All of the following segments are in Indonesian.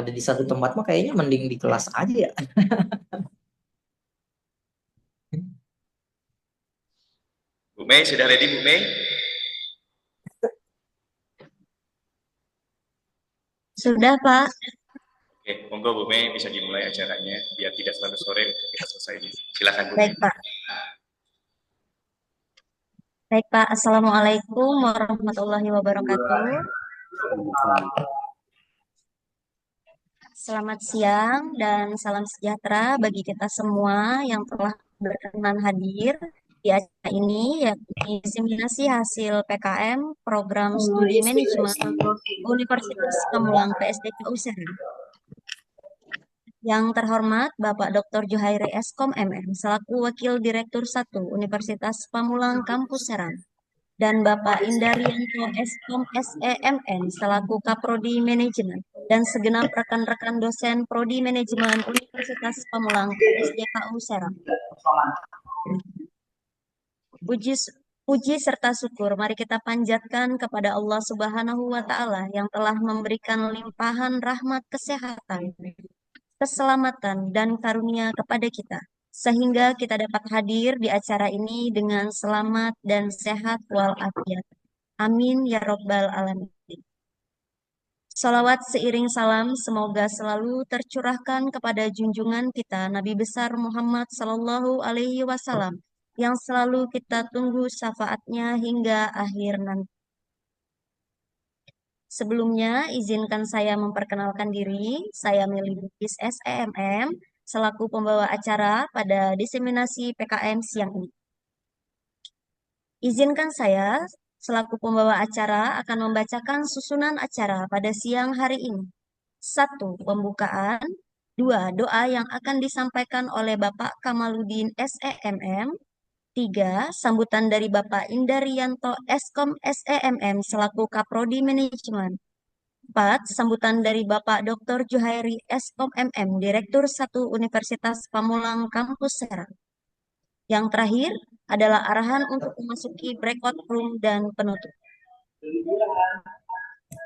ada di satu tempat mah kayaknya mending di kelas aja ya. Bu Mei, sudah ready Bu Mei? Sudah, Pak. Oke, monggo Bu Mei bisa dimulai acaranya biar tidak terlalu sore untuk kita selesai. Silakan Bu Mei. Baik, Pak. Baik, Pak. Assalamualaikum warahmatullahi wabarakatuh. Selamat siang dan salam sejahtera bagi kita semua yang telah berkenan hadir di acara ini, yakni diseminasi hasil PKM Program Studi Manajemen Universitas Pamulang PSDK Serang. Yang terhormat Bapak Dr. Juhairi Eskom MM selaku Wakil Direktur 1 Universitas Pamulang Kampus Serang dan Bapak Indarianto Eskom SEMN selaku Kaprodi Manajemen dan segenap rekan-rekan dosen Prodi Manajemen Universitas Pamulang PSDKU Serang. Puji serta syukur mari kita panjatkan kepada Allah Subhanahu wa taala yang telah memberikan limpahan rahmat kesehatan, keselamatan dan karunia kepada kita sehingga kita dapat hadir di acara ini dengan selamat dan sehat walafiat. Amin ya robbal alamin. Salawat seiring salam semoga selalu tercurahkan kepada junjungan kita Nabi besar Muhammad Sallallahu Alaihi Wasallam yang selalu kita tunggu syafaatnya hingga akhir nanti. Sebelumnya, izinkan saya memperkenalkan diri. Saya Meli Bukis SEMM selaku pembawa acara pada diseminasi PKM siang ini. Izinkan saya selaku pembawa acara akan membacakan susunan acara pada siang hari ini. 1. Pembukaan. 2. Doa yang akan disampaikan oleh Bapak Kamaludin SEMM. 3. Sambutan dari Bapak Indarianto Eskom SEMM selaku Kaprodi Manajemen. 4. Sambutan dari Bapak Dr. Juhairi Eskom MM, Direktur 1 Universitas Pamulang Kampus Serang. Yang terakhir adalah arahan untuk memasuki breakout room dan penutup.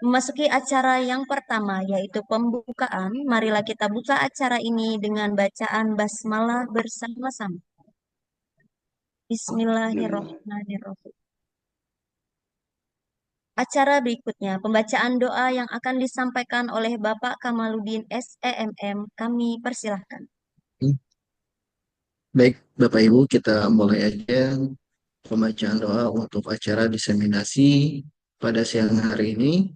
Memasuki acara yang pertama yaitu pembukaan, marilah kita buka acara ini dengan bacaan basmalah bersama-sama. Bismillahirrahmanirrahim. Acara berikutnya, pembacaan doa yang akan disampaikan oleh Bapak Kamaludin SEMM, kami persilahkan. Baik, Bapak Ibu, kita mulai aja pembacaan doa untuk acara diseminasi pada siang hari ini.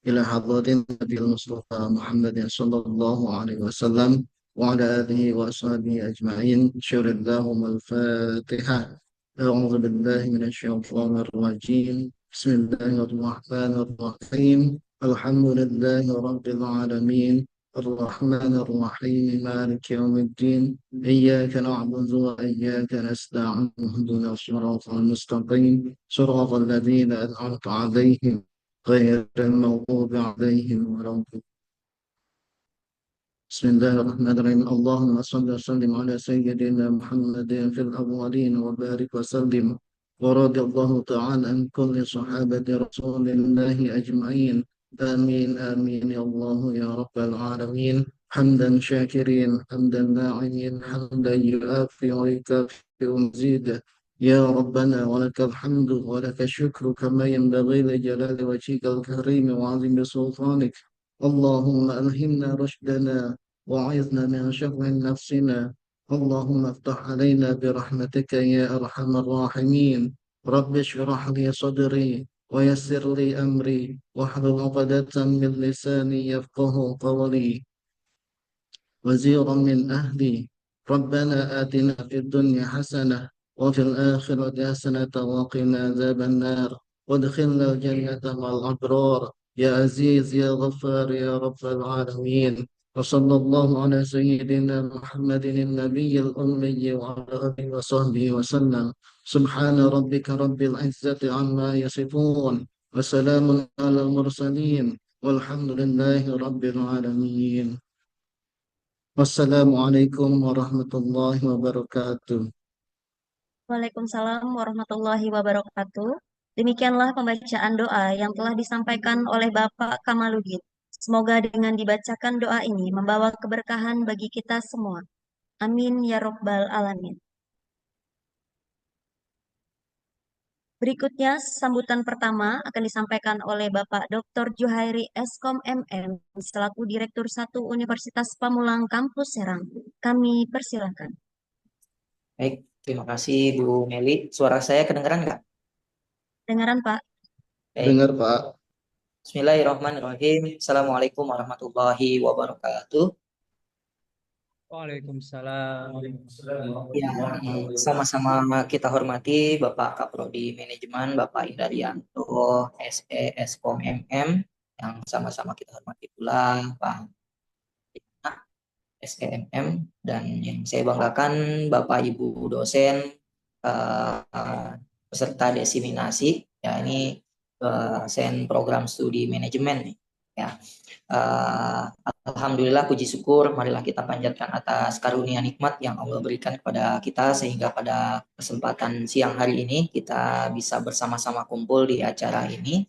Ila hadratin Nabil Mustafa Muhammadin sallallahu alaihi wasallam wa ala alihi wa ashabihi ajma'in. Syuridahum al-Fatihah. A'udzu billahi minasyaitonir rajim. Bismillahirrahmanirrahim. Alhamdulillahi rabbil alamin. الرحمن الرحيم مالك يوم الدين إياك نعبد وإياك نستعين اهدنا الصراط المستقيم صراط الذين أنعمت عليهم غير المغضوب عليهم ولا الضالين. بسم الله الرحمن الرحيم اللهم صل وسلم على سيدنا محمد في الأولين وبارك وسلم ورضي الله تعالى عن كل صحابة رسول الله أجمعين آمين آمين يا الله يا رب العالمين حمدا شاكرين حمدا ناعمين حمدا يؤافي ويكافئ مزيدا يا ربنا ولك الحمد ولك الشكر كما ينبغي لجلال وجهك الكريم وعظيم سلطانك اللهم ألهمنا رشدنا وعظنا من شر نفسنا اللهم افتح علينا برحمتك يا أرحم الراحمين رب اشرح لي صدري ويسر لي أمري واحلل عقدة من لساني يفقه قولي وزيرا من أهلي ربنا آتنا في الدنيا حسنة وفي الآخرة حسنة وقنا عذاب النار وادخلنا الجنة مع الأبرار يا عزيز يا غفار يا رب العالمين وصلى الله على سيدنا محمد النبي الأمي وعلى آله وصحبه وسلم سبحان ربك رب العزة عما يصفون وسلام على المرسلين والحمد لله رب العالمين. Wassalamualaikum warahmatullahi wabarakatuh. Waalaikumsalam warahmatullahi wabarakatuh. Demikianlah pembacaan doa yang telah disampaikan oleh Bapak Kamaludin Semoga dengan dibacakan doa ini membawa keberkahan bagi kita semua. Amin ya robbal alamin. Berikutnya, sambutan pertama akan disampaikan oleh Bapak Dr. Juhairi Eskom MM selaku Direktur 1 Universitas Pamulang Kampus Serang. Kami persilakan. Baik, terima kasih Bu Meli. Suara saya kedengaran nggak? Dengaran Pak. Baik. Dengar Pak. Bismillahirrahmanirrahim. Assalamualaikum warahmatullahi wabarakatuh. Waalaikumsalam. Ya, sama-sama kita hormati Bapak Kaprodi Manajemen, Bapak Indaryanto, SE Eskom MM, yang sama-sama kita hormati pula Pak SEMM, dan yang saya banggakan Bapak Ibu dosen peserta desiminasi. Ya, ini dosen program studi manajemen nih. Ya, alhamdulillah, puji syukur, marilah kita panjatkan atas karunia nikmat yang Allah berikan kepada kita sehingga pada kesempatan siang hari ini kita bisa bersama-sama kumpul di acara ini.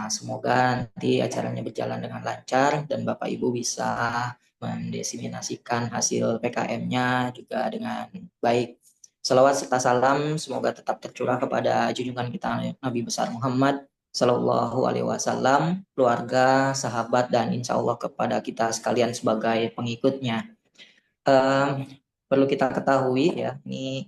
Semoga nanti acaranya berjalan dengan lancar dan Bapak Ibu bisa mendesiminasikan hasil PKM-nya juga dengan baik. Salawat serta salam semoga tetap tercurah kepada junjungan kita Nabi besar Muhammad Sallallahu Alaihi Wasallam, keluarga, sahabat, dan insya Allah kepada kita sekalian sebagai pengikutnya. Perlu kita ketahui ya, ini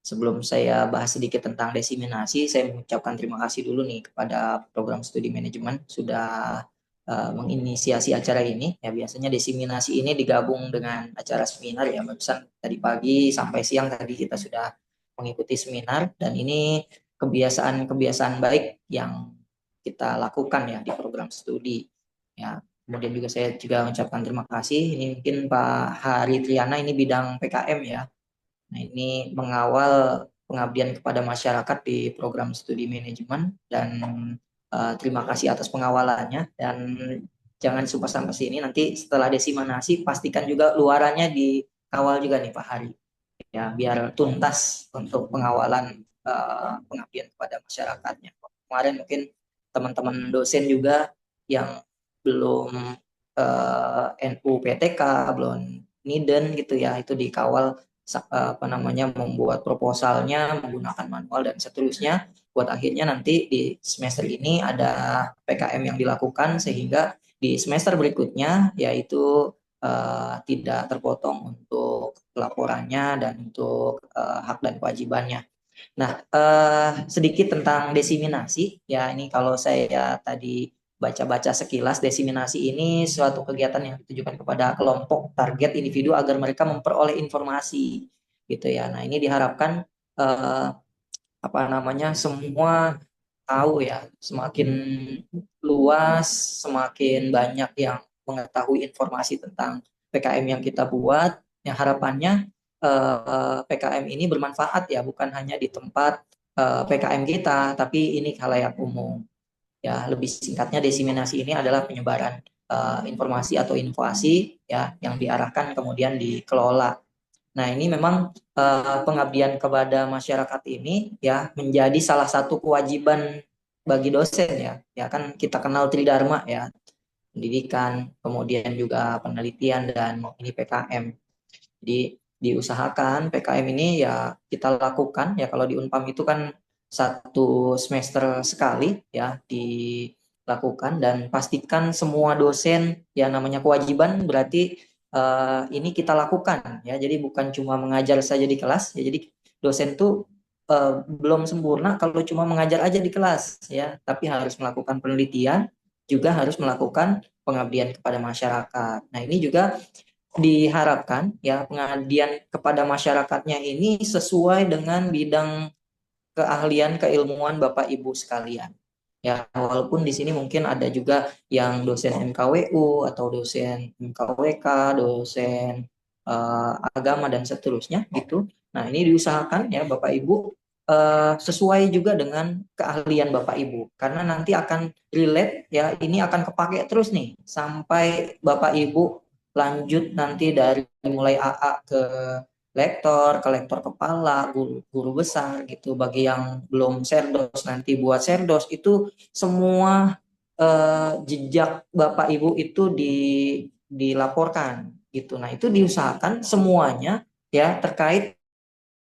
sebelum saya bahas sedikit tentang desiminasi, saya mengucapkan terima kasih dulu nih kepada program studi manajemen sudah menginisiasi acara ini. Ya, biasanya desiminasi ini digabung dengan acara seminar ya, barusan tadi pagi sampai siang tadi kita sudah mengikuti seminar, dan ini kebiasaan-kebiasaan baik yang kita lakukan ya di program studi. Ya, kemudian juga saya juga mengucapkan terima kasih. Ini mungkin Pak Hari Triana, ini bidang PKM ya. Nah, ini mengawal pengabdian kepada masyarakat di program studi manajemen, dan terima kasih atas pengawalannya, dan jangan sumpah sampai sini, nanti setelah desiminasi pastikan juga luarannya dikawal juga nih Pak Hari ya, biar tuntas untuk pengawalan pengabdian kepada masyarakatnya. Kemarin mungkin teman-teman dosen juga yang belum NU PTK, belum NIDEN gitu ya, itu dikawal membuat proposalnya menggunakan manual dan seterusnya, buat akhirnya nanti di semester ini ada PKM yang dilakukan sehingga di semester berikutnya yaitu tidak terpotong untuk laporannya dan untuk hak dan kewajibannya. Nah, sedikit tentang desiminasi ya, ini kalau saya tadi baca-baca sekilas, desiminasi ini suatu kegiatan yang ditujukan kepada kelompok target individu agar mereka memperoleh informasi gitu ya. Nah, ini diharapkan semua tahu ya, semakin luas, semakin banyak yang mengetahui informasi tentang PKM yang kita buat, yang harapannya PKM ini bermanfaat ya, bukan hanya di tempat PKM kita, tapi ini khalayak umum. Ya, lebih singkatnya desiminasi ini adalah penyebaran informasi atau inovasi ya yang diarahkan kemudian dikelola. Nah, ini memang pengabdian kepada masyarakat ini ya menjadi salah satu kewajiban bagi dosen ya. Ya kan kita kenal tridharma ya, pendidikan, kemudian juga penelitian, dan ini PKM. Jadi diusahakan PKM ini ya kita lakukan ya, kalau di Unpam itu kan 1 semester sekali ya dilakukan, dan pastikan semua dosen ya, namanya kewajiban berarti ini kita lakukan ya, jadi bukan cuma mengajar saja di kelas ya, jadi dosen tuh belum sempurna kalau cuma mengajar aja di kelas ya, tapi harus melakukan penelitian, juga harus melakukan pengabdian kepada masyarakat. Nah, ini juga diharapkan ya pengabdian kepada masyarakatnya ini sesuai dengan bidang keahlian keilmuan Bapak Ibu sekalian. Ya, walaupun di sini mungkin ada juga yang dosen MKWU atau dosen MKWK, dosen agama dan seterusnya gitu. Nah, ini diusahakan ya Bapak Ibu sesuai juga dengan keahlian Bapak Ibu, karena nanti akan relate ya, ini akan kepake terus nih sampai Bapak Ibu lanjut nanti dari mulai AA ke lektor kepala, guru besar gitu. Bagi yang belum serdos, nanti buat serdos, itu semua jejak Bapak Ibu itu dilaporkan gitu. Nah, itu diusahakan semuanya ya terkait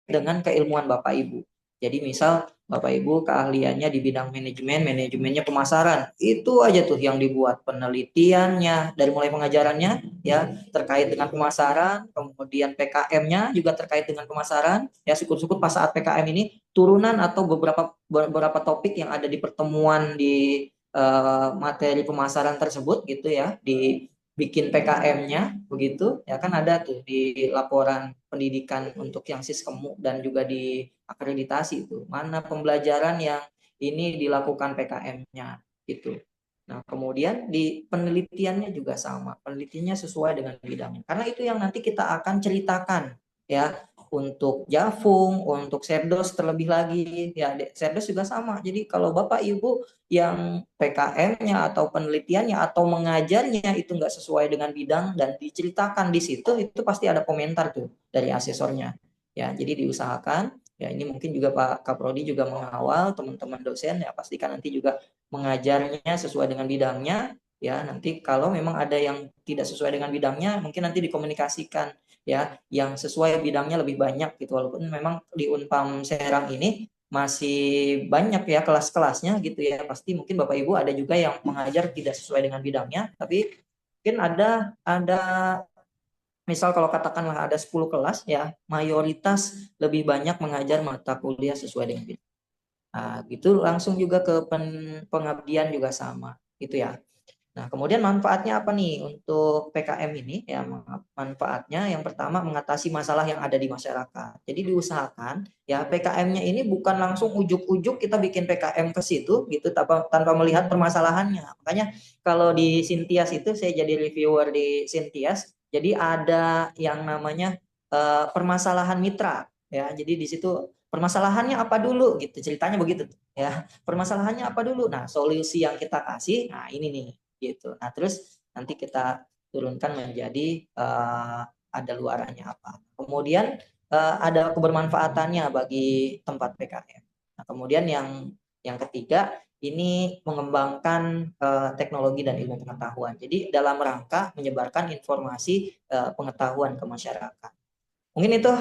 dengan keilmuan Bapak Ibu. Jadi misal Bapak Ibu keahliannya di bidang manajemen, manajemennya pemasaran, itu aja tuh yang dibuat penelitiannya dari mulai pengajarannya ya terkait dengan pemasaran, kemudian PKM-nya juga terkait dengan pemasaran. Ya syukur-syukur pas saat PKM ini turunan atau beberapa topik yang ada di pertemuan di materi pemasaran tersebut gitu ya dibikin PKM-nya begitu ya kan ada tuh di laporan pendidikan untuk yang Siskemu dan juga di akreditasi itu mana pembelajaran yang ini dilakukan PKM-nya gitu. Nah, kemudian di penelitiannya juga sama, penelitiannya sesuai dengan bidangnya. Karena itu yang nanti kita akan ceritakan ya untuk Jafung, untuk Serdos terlebih lagi ya Serdos juga sama. Jadi kalau Bapak Ibu yang PKM-nya atau penelitiannya atau mengajarnya itu nggak sesuai dengan bidang dan diceritakan di situ, itu pasti ada komentar tuh dari asesornya. Ya, jadi diusahakan. Ya, ini mungkin juga Pak Kaprodi juga mengawal teman-teman dosen ya pastikan nanti juga mengajarnya sesuai dengan bidangnya. Ya, nanti kalau memang ada yang tidak sesuai dengan bidangnya, mungkin nanti dikomunikasikan ya yang sesuai bidangnya lebih banyak gitu. Walaupun memang di Unpam Serang ini masih banyak ya kelas-kelasnya gitu ya. Pasti mungkin Bapak Ibu ada juga yang mengajar tidak sesuai dengan bidangnya, tapi mungkin ada misal kalau katakanlah ada 10 kelas ya, mayoritas lebih banyak mengajar mata kuliah sesuai dengan bidang. Nah, gitu langsung juga ke pengabdian juga sama gitu ya. Nah, kemudian manfaatnya apa nih untuk PKM ini? Ya, manfaatnya yang pertama mengatasi masalah yang ada di masyarakat. Jadi diusahakan ya PKM-nya ini bukan langsung ujuk-ujuk kita bikin PKM ke situ gitu tanpa melihat permasalahannya. Makanya kalau di Sintias itu saya jadi reviewer di Sintias, jadi ada yang namanya permasalahan mitra ya. Jadi di situ permasalahannya apa dulu gitu ceritanya begitu ya. Permasalahannya apa dulu? Nah, solusi yang kita kasih, nah ini nih gitu. Nah, terus nanti kita turunkan menjadi ada luarannya apa. Kemudian ada kebermanfaatannya bagi tempat PKM. Nah, kemudian yang ketiga ini mengembangkan teknologi dan ilmu pengetahuan. Jadi dalam rangka menyebarkan informasi pengetahuan ke masyarakat. Mungkin itu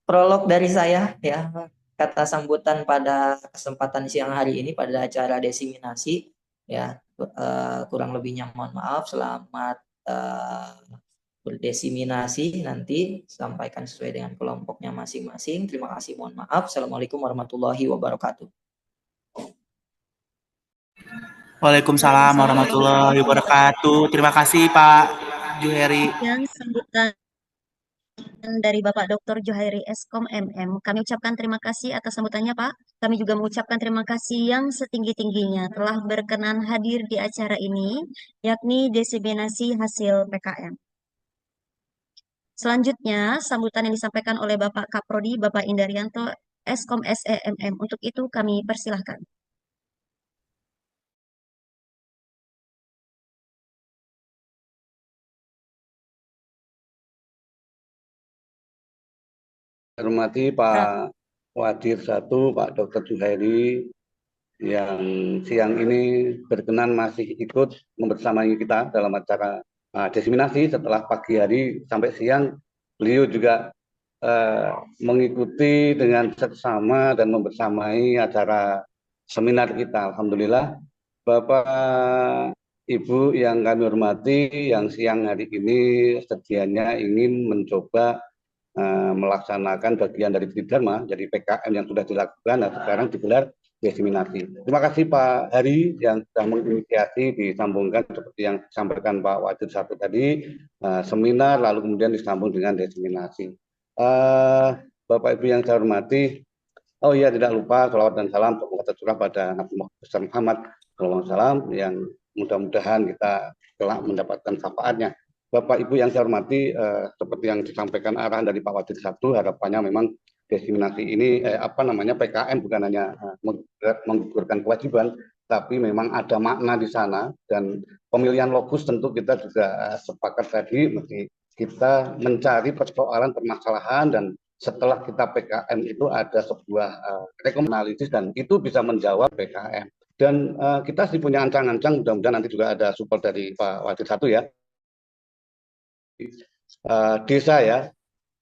prolog dari saya ya kata sambutan pada kesempatan siang hari ini pada acara desiminasi ya kurang lebihnya mohon maaf. Selamat berdesiminasi nanti sampaikan sesuai dengan kelompoknya masing-masing. Terima kasih, mohon maaf. Assalamualaikum warahmatullahi wabarakatuh. Waalaikumsalam warahmatullahi wabarakatuh. Terima kasih Pak Juheri. Yang sambutan dari Bapak Dr. Juhairi Eskom MM. Kami ucapkan terima kasih atas sambutannya Pak. Kami juga mengucapkan terima kasih yang setinggi-tingginya telah berkenan hadir di acara ini, yakni desiminasi hasil PKM. Selanjutnya, sambutan yang disampaikan oleh Bapak Kaprodi, Bapak Indaryanto, Eskom SEMM. Untuk itu kami persilahkan. Hormati Pak Wadir 1, Pak Dr. Juhairi yang siang ini berkenan masih ikut membersamai kita dalam acara desiminasi. Setelah pagi hari sampai siang beliau juga mengikuti dengan seksama dan membersamai acara seminar kita. Alhamdulillah Bapak Ibu yang kami hormati, yang siang hari ini sedianya ingin mencoba melaksanakan bagian dari Tridharma, jadi PKM yang sudah dilakukan, nah sekarang digelar desiminasi. Terima kasih Pak Hari yang sudah menginisiasi disambungkan seperti yang disampaikan Pak Wadir 1 tadi, seminar lalu kemudian disambung dengan desiminasi. Bapak Ibu yang saya hormati, oh iya tidak lupa salawat dan salam tercurah pada Nabi Muhammad SAW yang mudah-mudahan kita kelak mendapatkan syafaatnya. Bapak Ibu yang saya hormati, seperti yang disampaikan arahan dari Pak Wadir 1, harapannya memang desiminasi ini PKM bukan hanya menggugurkan kewajiban, tapi memang ada makna di sana, dan pemilihan lokus tentu kita juga sepakat tadi mesti kita mencari persoalan permasalahan, dan setelah kita PKM itu ada sebuah rekomendasi dan itu bisa menjawab PKM. Dan kita sih punya ancang-ancang, mudah-mudahan nanti juga ada support dari Pak Wakil Satu ya. Desa ya,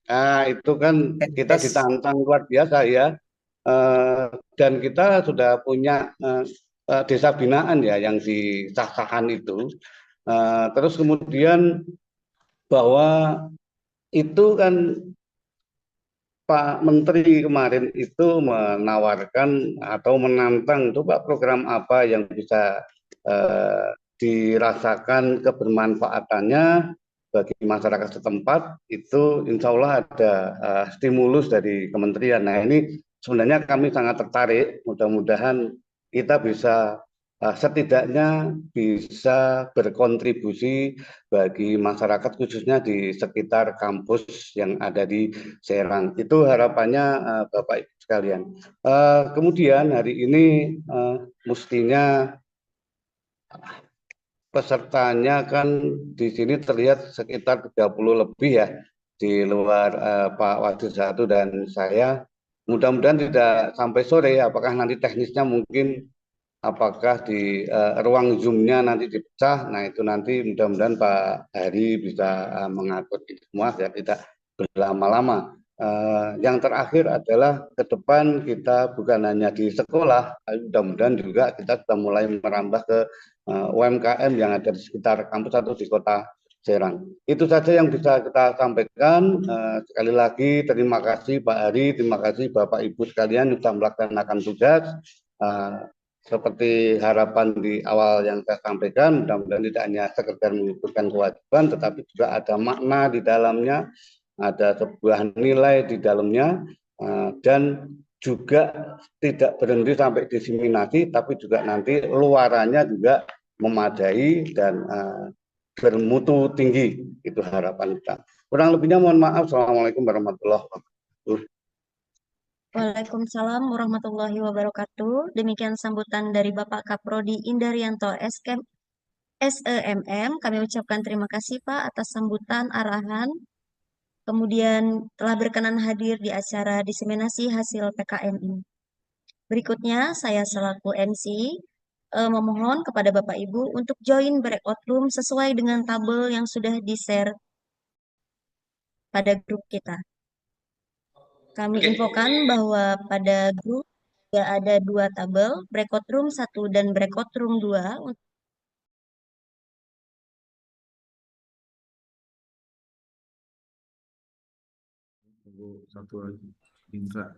nah, itu kan kita ditantang luar biasa ya. Dan kita sudah punya desa binaan ya yang disahkan itu. Terus kemudian bahwa itu kan Pak Menteri kemarin itu menawarkan atau menantang, coba program apa yang bisa dirasakan kebermanfaatannya bagi masyarakat setempat, itu insya Allah ada stimulus dari kementerian. Nah ini sebenarnya kami sangat tertarik, mudah-mudahan kita bisa setidaknya bisa berkontribusi bagi masyarakat khususnya di sekitar kampus yang ada di Serang. Itu harapannya Bapak Ibu sekalian. Kemudian hari ini mestinya pesertanya kan di sini terlihat sekitar 30 lebih ya, di luar Pak Wakil Satu dan saya. Mudah-mudahan tidak sampai sore, apakah nanti teknisnya mungkin apakah di ruang Zoom-nya nanti dipecah. Nah itu nanti mudah-mudahan Pak Hari bisa mengatur itu semua ya, tidak berlama-lama. Yang terakhir adalah ke depan kita bukan hanya di sekolah, mudah-mudahan juga kita sudah mulai merambah ke UMKM yang ada di sekitar kampus atau di kota Serang. Itu saja yang bisa kita sampaikan. Sekali lagi terima kasih Pak Hari, terima kasih Bapak Ibu sekalian sudah melaksanakan tugas. Seperti harapan di awal yang saya sampaikan, mudah-mudahan tidak hanya sekedar mengumpulkan kewajiban, tetapi juga ada makna di dalamnya, ada sebuah nilai di dalamnya, dan juga tidak berhenti sampai diseminasi, tapi juga nanti luarannya juga memadai dan bermutu tinggi. Itu harapan kita. Kurang lebihnya mohon maaf. Assalamualaikum warahmatullahi wabarakatuh. Waalaikumsalam warahmatullahi wabarakatuh. Demikian sambutan dari Bapak Kaprodi Indaryanto SEMM. Kami ucapkan terima kasih Pak atas sambutan arahan. Kemudian telah berkenan hadir di acara diseminasi hasil PKM ini. Berikutnya saya selaku MC memohon kepada Bapak Ibu untuk join breakout room sesuai dengan tabel yang sudah di-share pada grup kita. Kami infokan bahwa pada grup ada 2 tabel, breakout room 1 dan breakout room 2. Satu lagi, Indra.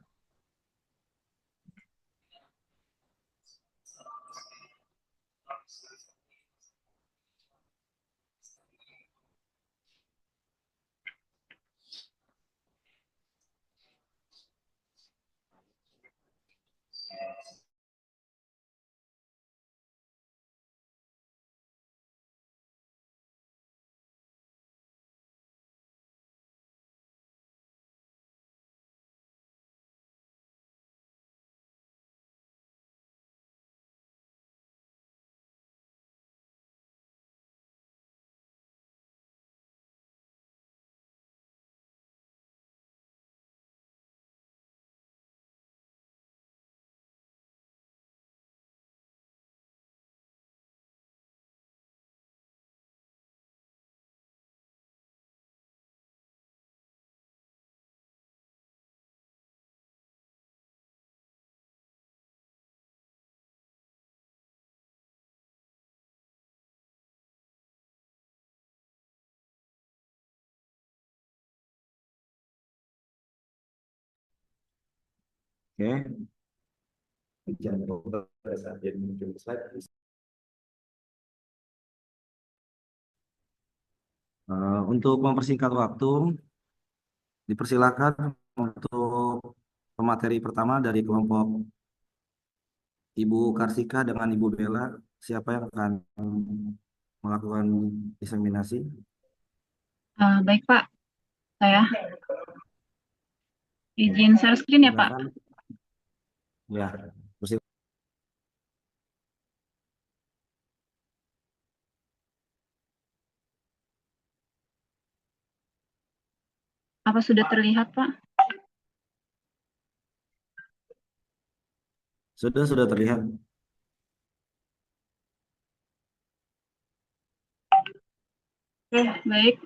Oke. Untuk mempersingkat waktu, dipersilakan untuk pemateri pertama dari kelompok Ibu Karsika dengan Ibu Bella. Siapa yang akan melakukan diseminasi? Baik Pak, saya izin share screen ya Pak. Silakan. Ya, persilakan. Apa sudah terlihat Pak? Sudah terlihat. Oke, baik.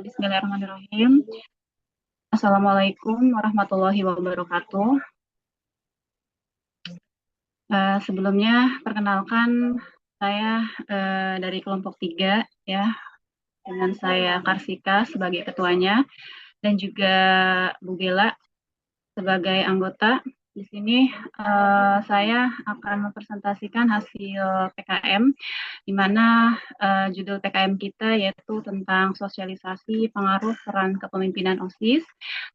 Bismillahirrahmanirrahim. Assalamualaikum warahmatullahi wabarakatuh. Sebelumnya, perkenalkan saya dari kelompok 3 ya, dengan saya Karsika sebagai ketuanya dan juga Bu Bella sebagai anggota. Di sini saya akan mempresentasikan hasil PKM, di mana judul PKM kita yaitu tentang sosialisasi pengaruh peran kepemimpinan OSIS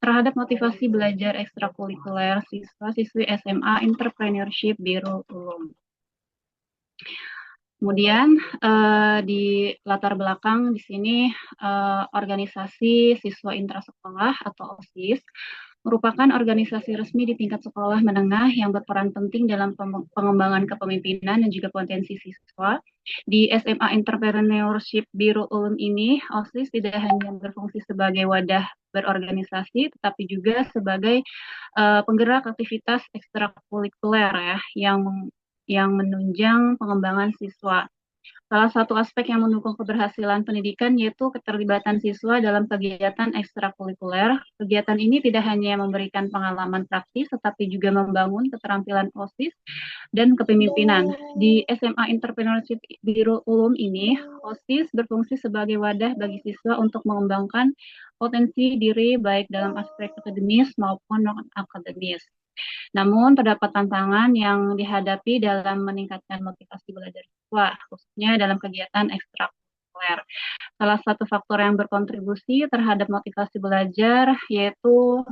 terhadap motivasi belajar ekstrakurikuler siswa-siswi SMA Entrepreneurship Biro Ulum. Kemudian di latar belakang di sini organisasi siswa intrasekolah atau OSIS merupakan organisasi resmi di tingkat sekolah menengah yang berperan penting dalam pengembangan kepemimpinan dan juga potensi siswa. Di SMA Entrepreneurship Biro Ulum ini, OSIS tidak hanya berfungsi sebagai wadah berorganisasi, tetapi juga sebagai penggerak aktivitas ekstrakurikuler ya, yang menunjang pengembangan siswa. Salah satu aspek yang mendukung keberhasilan pendidikan yaitu keterlibatan siswa dalam kegiatan ekstrakurikuler. Kegiatan ini tidak hanya memberikan pengalaman praktis, tetapi juga membangun keterampilan OSIS dan kepemimpinan. Di SMA Entrepreneurship Biro Ulum ini, OSIS berfungsi sebagai wadah bagi siswa untuk mengembangkan potensi diri baik dalam aspek akademis maupun non-akademis. Namun, terdapat tantangan yang dihadapi dalam meningkatkan motivasi belajar siswa, khususnya dalam kegiatan ekstrakurikuler. Salah satu faktor yang berkontribusi terhadap motivasi belajar yaitu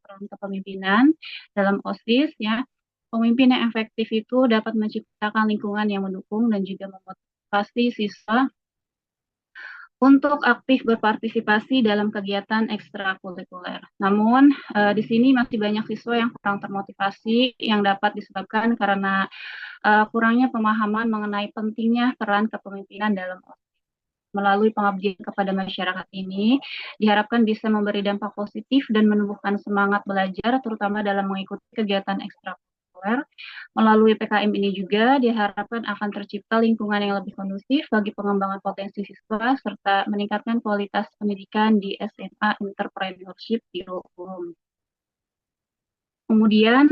peran kepemimpinan dalam OSIS. Ya, pemimpin yang efektif itu dapat menciptakan lingkungan yang mendukung dan juga memotivasi siswa untuk aktif berpartisipasi dalam kegiatan ekstrakurikuler. Namun, di sini masih banyak siswa yang kurang termotivasi yang dapat disebabkan karena kurangnya pemahaman mengenai pentingnya peran kepemimpinan dalam OSIS. Melalui pengabdian kepada masyarakat ini, diharapkan bisa memberi dampak positif dan menumbuhkan semangat belajar, terutama dalam mengikuti kegiatan ekstrakurikuler. Melalui PKM ini juga diharapkan akan tercipta lingkungan yang lebih kondusif bagi pengembangan potensi siswa serta meningkatkan kualitas pendidikan di SMA Entrepreneurship Biro Ulum. Kemudian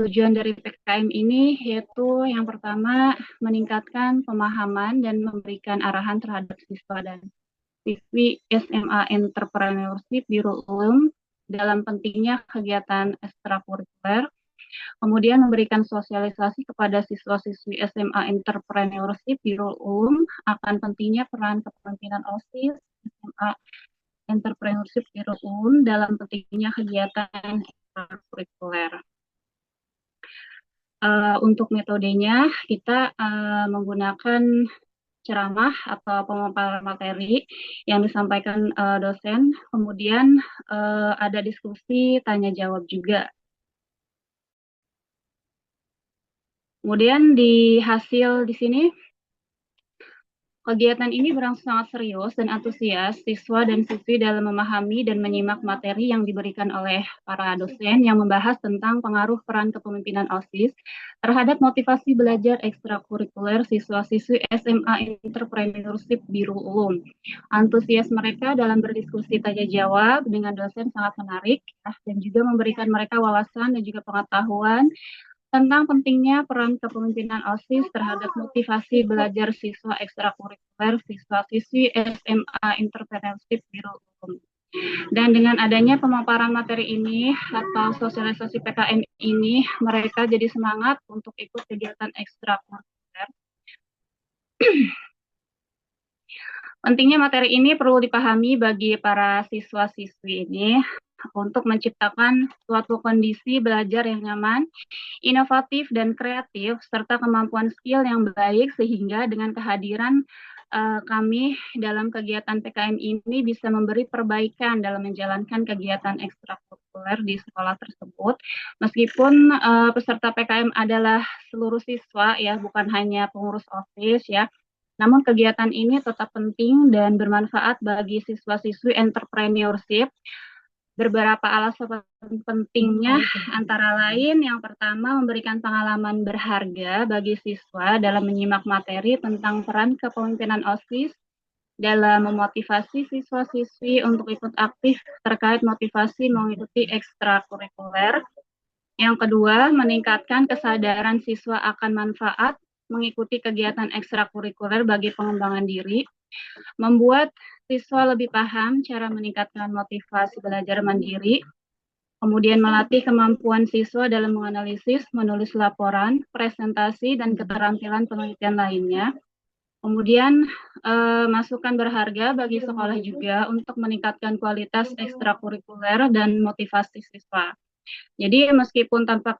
tujuan dari PKM ini yaitu yang pertama meningkatkan pemahaman dan memberikan arahan terhadap siswa dan siswi SMA Entrepreneurship Biro Ulum dalam pentingnya kegiatan ekstrakurikuler. Kemudian memberikan sosialisasi kepada siswa-siswi SMA Entrepreneurship Biro Ulum akan pentingnya peran kepemimpinan OSIS SMA Entrepreneurship Biro Ulum dalam pentingnya kegiatan ekstrakurikuler. Untuk metodenya kita menggunakan ceramah atau pemaparan materi yang disampaikan dosen, kemudian ada diskusi tanya jawab juga. Kemudian di hasil di sini, kegiatan ini berlangsung sangat serius dan antusias siswa dan siswi dalam memahami dan menyimak materi yang diberikan oleh para dosen yang membahas tentang pengaruh peran kepemimpinan OSIS terhadap motivasi belajar ekstrakurikuler siswa-siswi SMA Entrepreneurship Biro Ulum. Antusias mereka dalam berdiskusi tanya jawab dengan dosen sangat menarik dan juga memberikan mereka wawasan dan juga pengetahuan tentang pentingnya peran kepemimpinan OSIS terhadap motivasi belajar siswa ekstrakurikuler siswa-siswi SMA Entrepreneurship Biro Ulum. Dan dengan adanya pemaparan materi ini atau sosialisasi PKM ini, mereka jadi semangat untuk ikut kegiatan ekstrakurikuler. Pentingnya materi ini perlu dipahami bagi para siswa-siswi ini untuk menciptakan suatu kondisi belajar yang nyaman, inovatif, dan kreatif, serta kemampuan skill yang baik sehingga dengan kehadiran kami dalam kegiatan PKM ini bisa memberi perbaikan dalam menjalankan kegiatan ekstrakurikuler di sekolah tersebut. Meskipun peserta PKM adalah seluruh siswa ya, bukan hanya pengurus OSIS ya. Namun kegiatan ini tetap penting dan bermanfaat bagi siswa-siswi entrepreneurship. Beberapa alasan pentingnya antara lain yang pertama memberikan pengalaman berharga bagi siswa dalam menyimak materi tentang peran kepemimpinan OSIS dalam memotivasi siswa-siswi untuk ikut aktif terkait motivasi mengikuti ekstrakurikuler. Yang kedua, meningkatkan kesadaran siswa akan manfaat mengikuti kegiatan ekstrakurikuler bagi pengembangan diri, membuat siswa lebih paham cara meningkatkan motivasi belajar mandiri, kemudian melatih kemampuan siswa dalam menganalisis, menulis laporan, presentasi, dan keterampilan penelitian lainnya. Kemudian masukan berharga bagi sekolah juga untuk meningkatkan kualitas ekstrakurikuler dan motivasi siswa. Jadi meskipun tanpa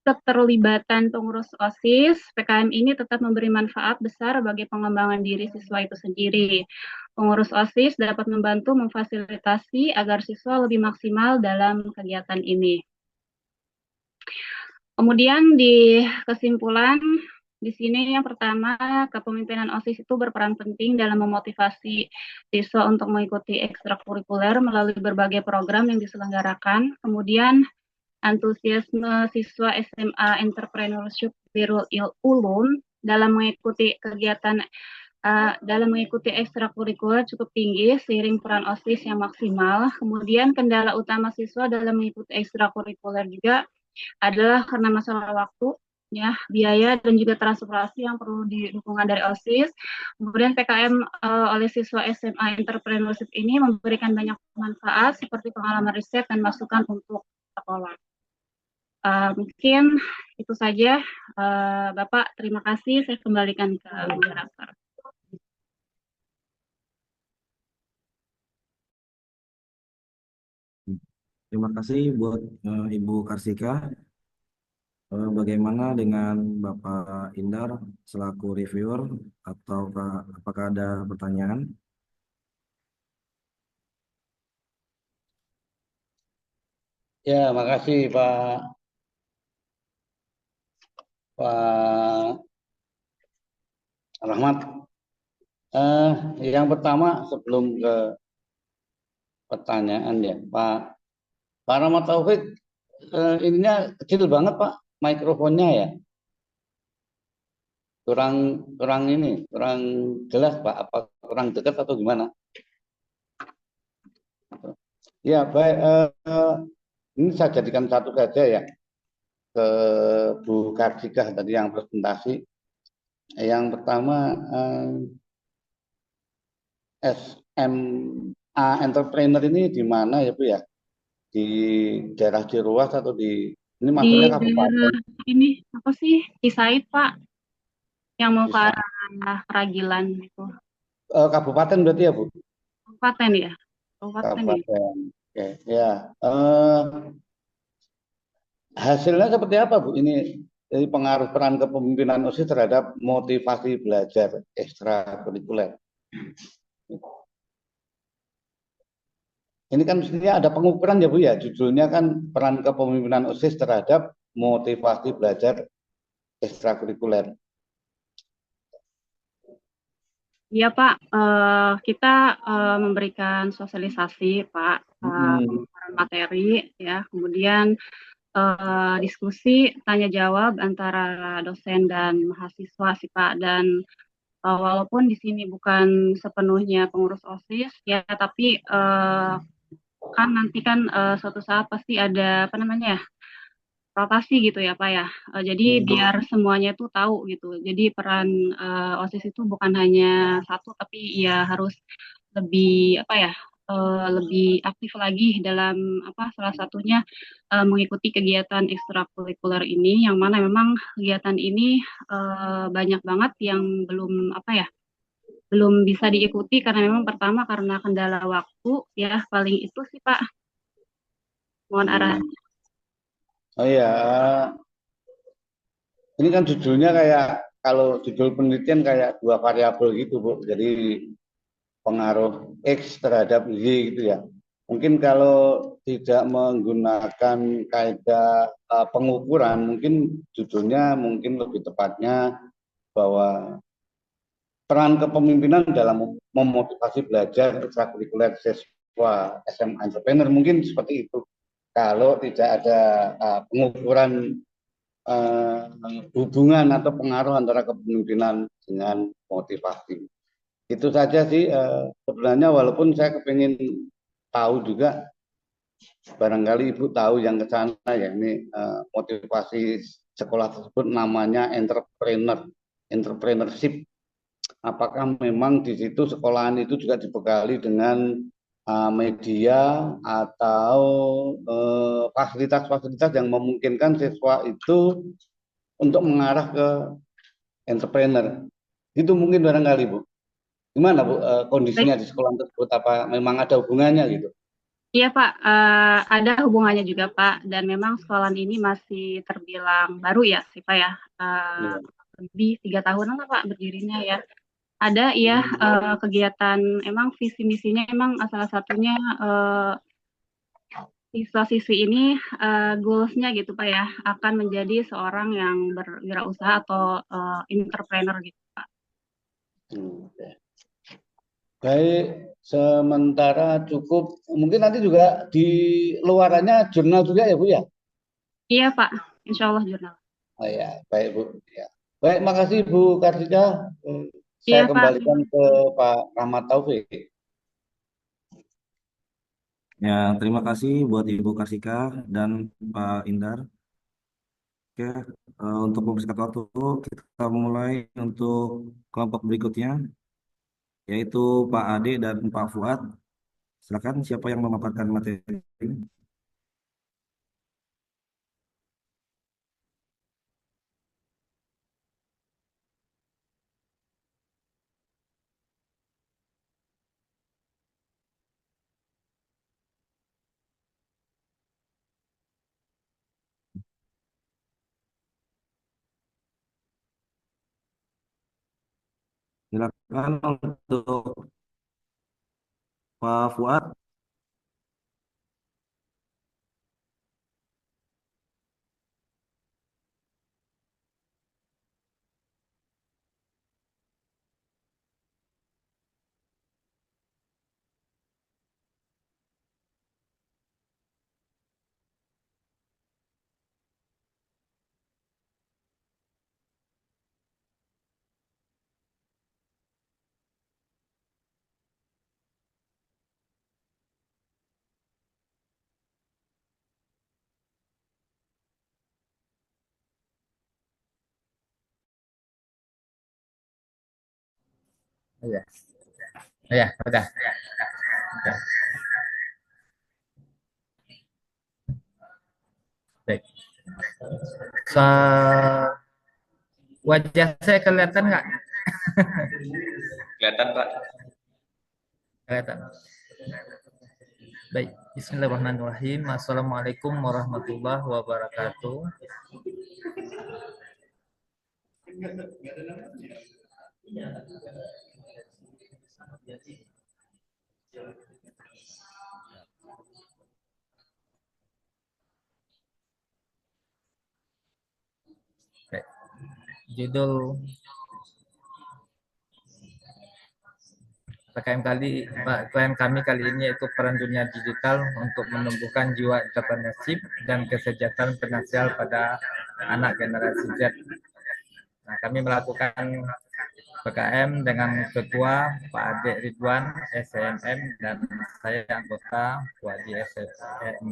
keterlibatan pengurus OSIS, PKM ini tetap memberi manfaat besar bagi pengembangan diri siswa itu sendiri. Pengurus OSIS dapat membantu memfasilitasi agar siswa lebih maksimal dalam kegiatan ini. Kemudian di kesimpulan, di sini yang pertama, kepemimpinan OSIS itu berperan penting dalam memotivasi siswa untuk mengikuti ekstrakurikuler melalui berbagai program yang diselenggarakan. Kemudian antusiasme siswa SMA Entrepreneurship Birul Ulum dalam mengikuti kegiatan dalam mengikuti ekstrakurikuler cukup tinggi seiring peran OSIS yang maksimal. Kemudian kendala utama siswa dalam mengikuti ekstrakurikuler juga adalah karena masalah waktu, ya, biaya dan juga transportasi yang perlu dukungan dari OSIS. Kemudian PKM oleh siswa SMA Entrepreneurship ini memberikan banyak manfaat seperti pengalaman riset dan masukan untuk sekolah. Mungkin itu saja, Bapak. Terima kasih. Saya kembalikan ke moderator. Terima kasih buat Ibu Karsika. Bagaimana dengan Bapak Indar selaku reviewer, atau apakah ada pertanyaan? Ya, makasih Pak Rahmat. Yang pertama sebelum ke pertanyaan ya, Pak Rahmat Taufik, ininya kecil banget Pak, mikrofonnya ya. Kurang jelas Pak, apa kurang dekat atau gimana? Ya baik, ini saya jadikan satu saja ya, ke Bu Karsika tadi yang presentasi. Yang pertama, SMA Entrepreneur ini di mana ya Bu ya? Di daerah Ciruas atau di ini maksudnya kabupaten? Ini apa sih? Cisaid Pak, yang mau ke arah Ragilan itu. Kabupaten berarti ya Bu? Kabupaten ya. Kabupaten. Oke, ya. Hasilnya seperti apa Bu? Ini dari pengaruh peran kepemimpinan OSIS terhadap motivasi belajar ekstrakurikuler. Ini kan mestinya ada pengukuran ya Bu ya, judulnya kan peran kepemimpinan OSIS terhadap motivasi belajar ekstrakurikuler. Iya Pak, kita memberikan sosialisasi Pak, pengukuran materi ya, kemudian diskusi tanya jawab antara dosen dan mahasiswa sih Pak, dan walaupun di sini bukan sepenuhnya pengurus OSIS ya, tapi kan nanti kan suatu saat pasti ada apa namanya ya, rotasi gitu ya Pak ya. Jadi biar semuanya tuh tahu gitu. Jadi peran OSIS itu bukan hanya satu, tapi ya harus lebih apa ya, lebih aktif lagi dalam apa, salah satunya mengikuti kegiatan ekstrakurikuler ini, yang mana memang kegiatan ini banyak banget yang belum apa ya, belum bisa diikuti karena memang pertama karena kendala waktu ya, paling itu sih Pak. Mohon arahan. Oh iya, ini kan judulnya kayak, kalau judul penelitian kayak dua variabel gitu Bu, jadi pengaruh X terhadap Y gitu ya. Mungkin kalau tidak menggunakan kaidah pengukuran, mungkin judulnya mungkin lebih tepatnya bahwa peran kepemimpinan dalam memotivasi belajar ekstrakurikuler siswa SMA Entrepreneur, mungkin seperti itu. Kalau tidak ada pengukuran hubungan atau pengaruh antara kepemimpinan dengan motivasi. Itu saja sih sebenarnya, walaupun saya kepingin tahu juga, barangkali Ibu tahu yang ke sana ya, ini motivasi sekolah tersebut namanya entrepreneurship. Apakah memang di situ sekolahan itu juga dibekali dengan media atau fasilitas-fasilitas yang memungkinkan siswa itu untuk mengarah ke entrepreneur. Itu mungkin barangkali Bu. Gimana Bu Baik, kondisinya di sekolah tersebut? Apa memang ada hubungannya gitu? iya Pak, ada hubungannya juga Pak, dan memang sekolah ini masih terbilang baru ya sih Pak ya, Iya. lebih 3 tahunan lah Pak berdirinya ya. Ada ya kegiatan, emang visi misinya emang salah satunya siswa-siswi ini goals-nya gitu Pak ya, akan menjadi seorang yang berwirausaha atau entrepreneur gitu Pak. Oke. Baik, sementara cukup. Mungkin nanti juga di luarannya jurnal juga ya Bu ya? Iya Pak, insya Allah jurnal. Oh ya, baik Bu. Ya. Baik, makasih Bu Kartika. Saya Iya Pak, kembalikan ke Pak Rahmat Taufik. Ya, terima kasih buat Ibu Karsika dan Pak Indar. Oke, untuk mempersingkat waktu, kita mulai untuk kelompok berikutnya, yaitu Pak Ade dan Pak Fuad. Silakan, siapa yang memaparkan materi? Silakan untuk Pak Fuad. Iya, iya, udah. Udah. Baik. So, wajah saya kelihatan nggak? Kelihatan Pak. Kelihatan. Baik, Bismillahirrahmanirrahim. Assalamualaikum warahmatullahi wabarakatuh. Baik. Judul PKM kami kali ini yaitu peran dunia digital untuk menumbuhkan jiwa entrepreneurship dan kesejahteraan finansial pada anak generasi Z. Nah, kami melakukan PKM dengan Ketua Pak Ade Ridwan SNM dan saya anggota Wadi SNM.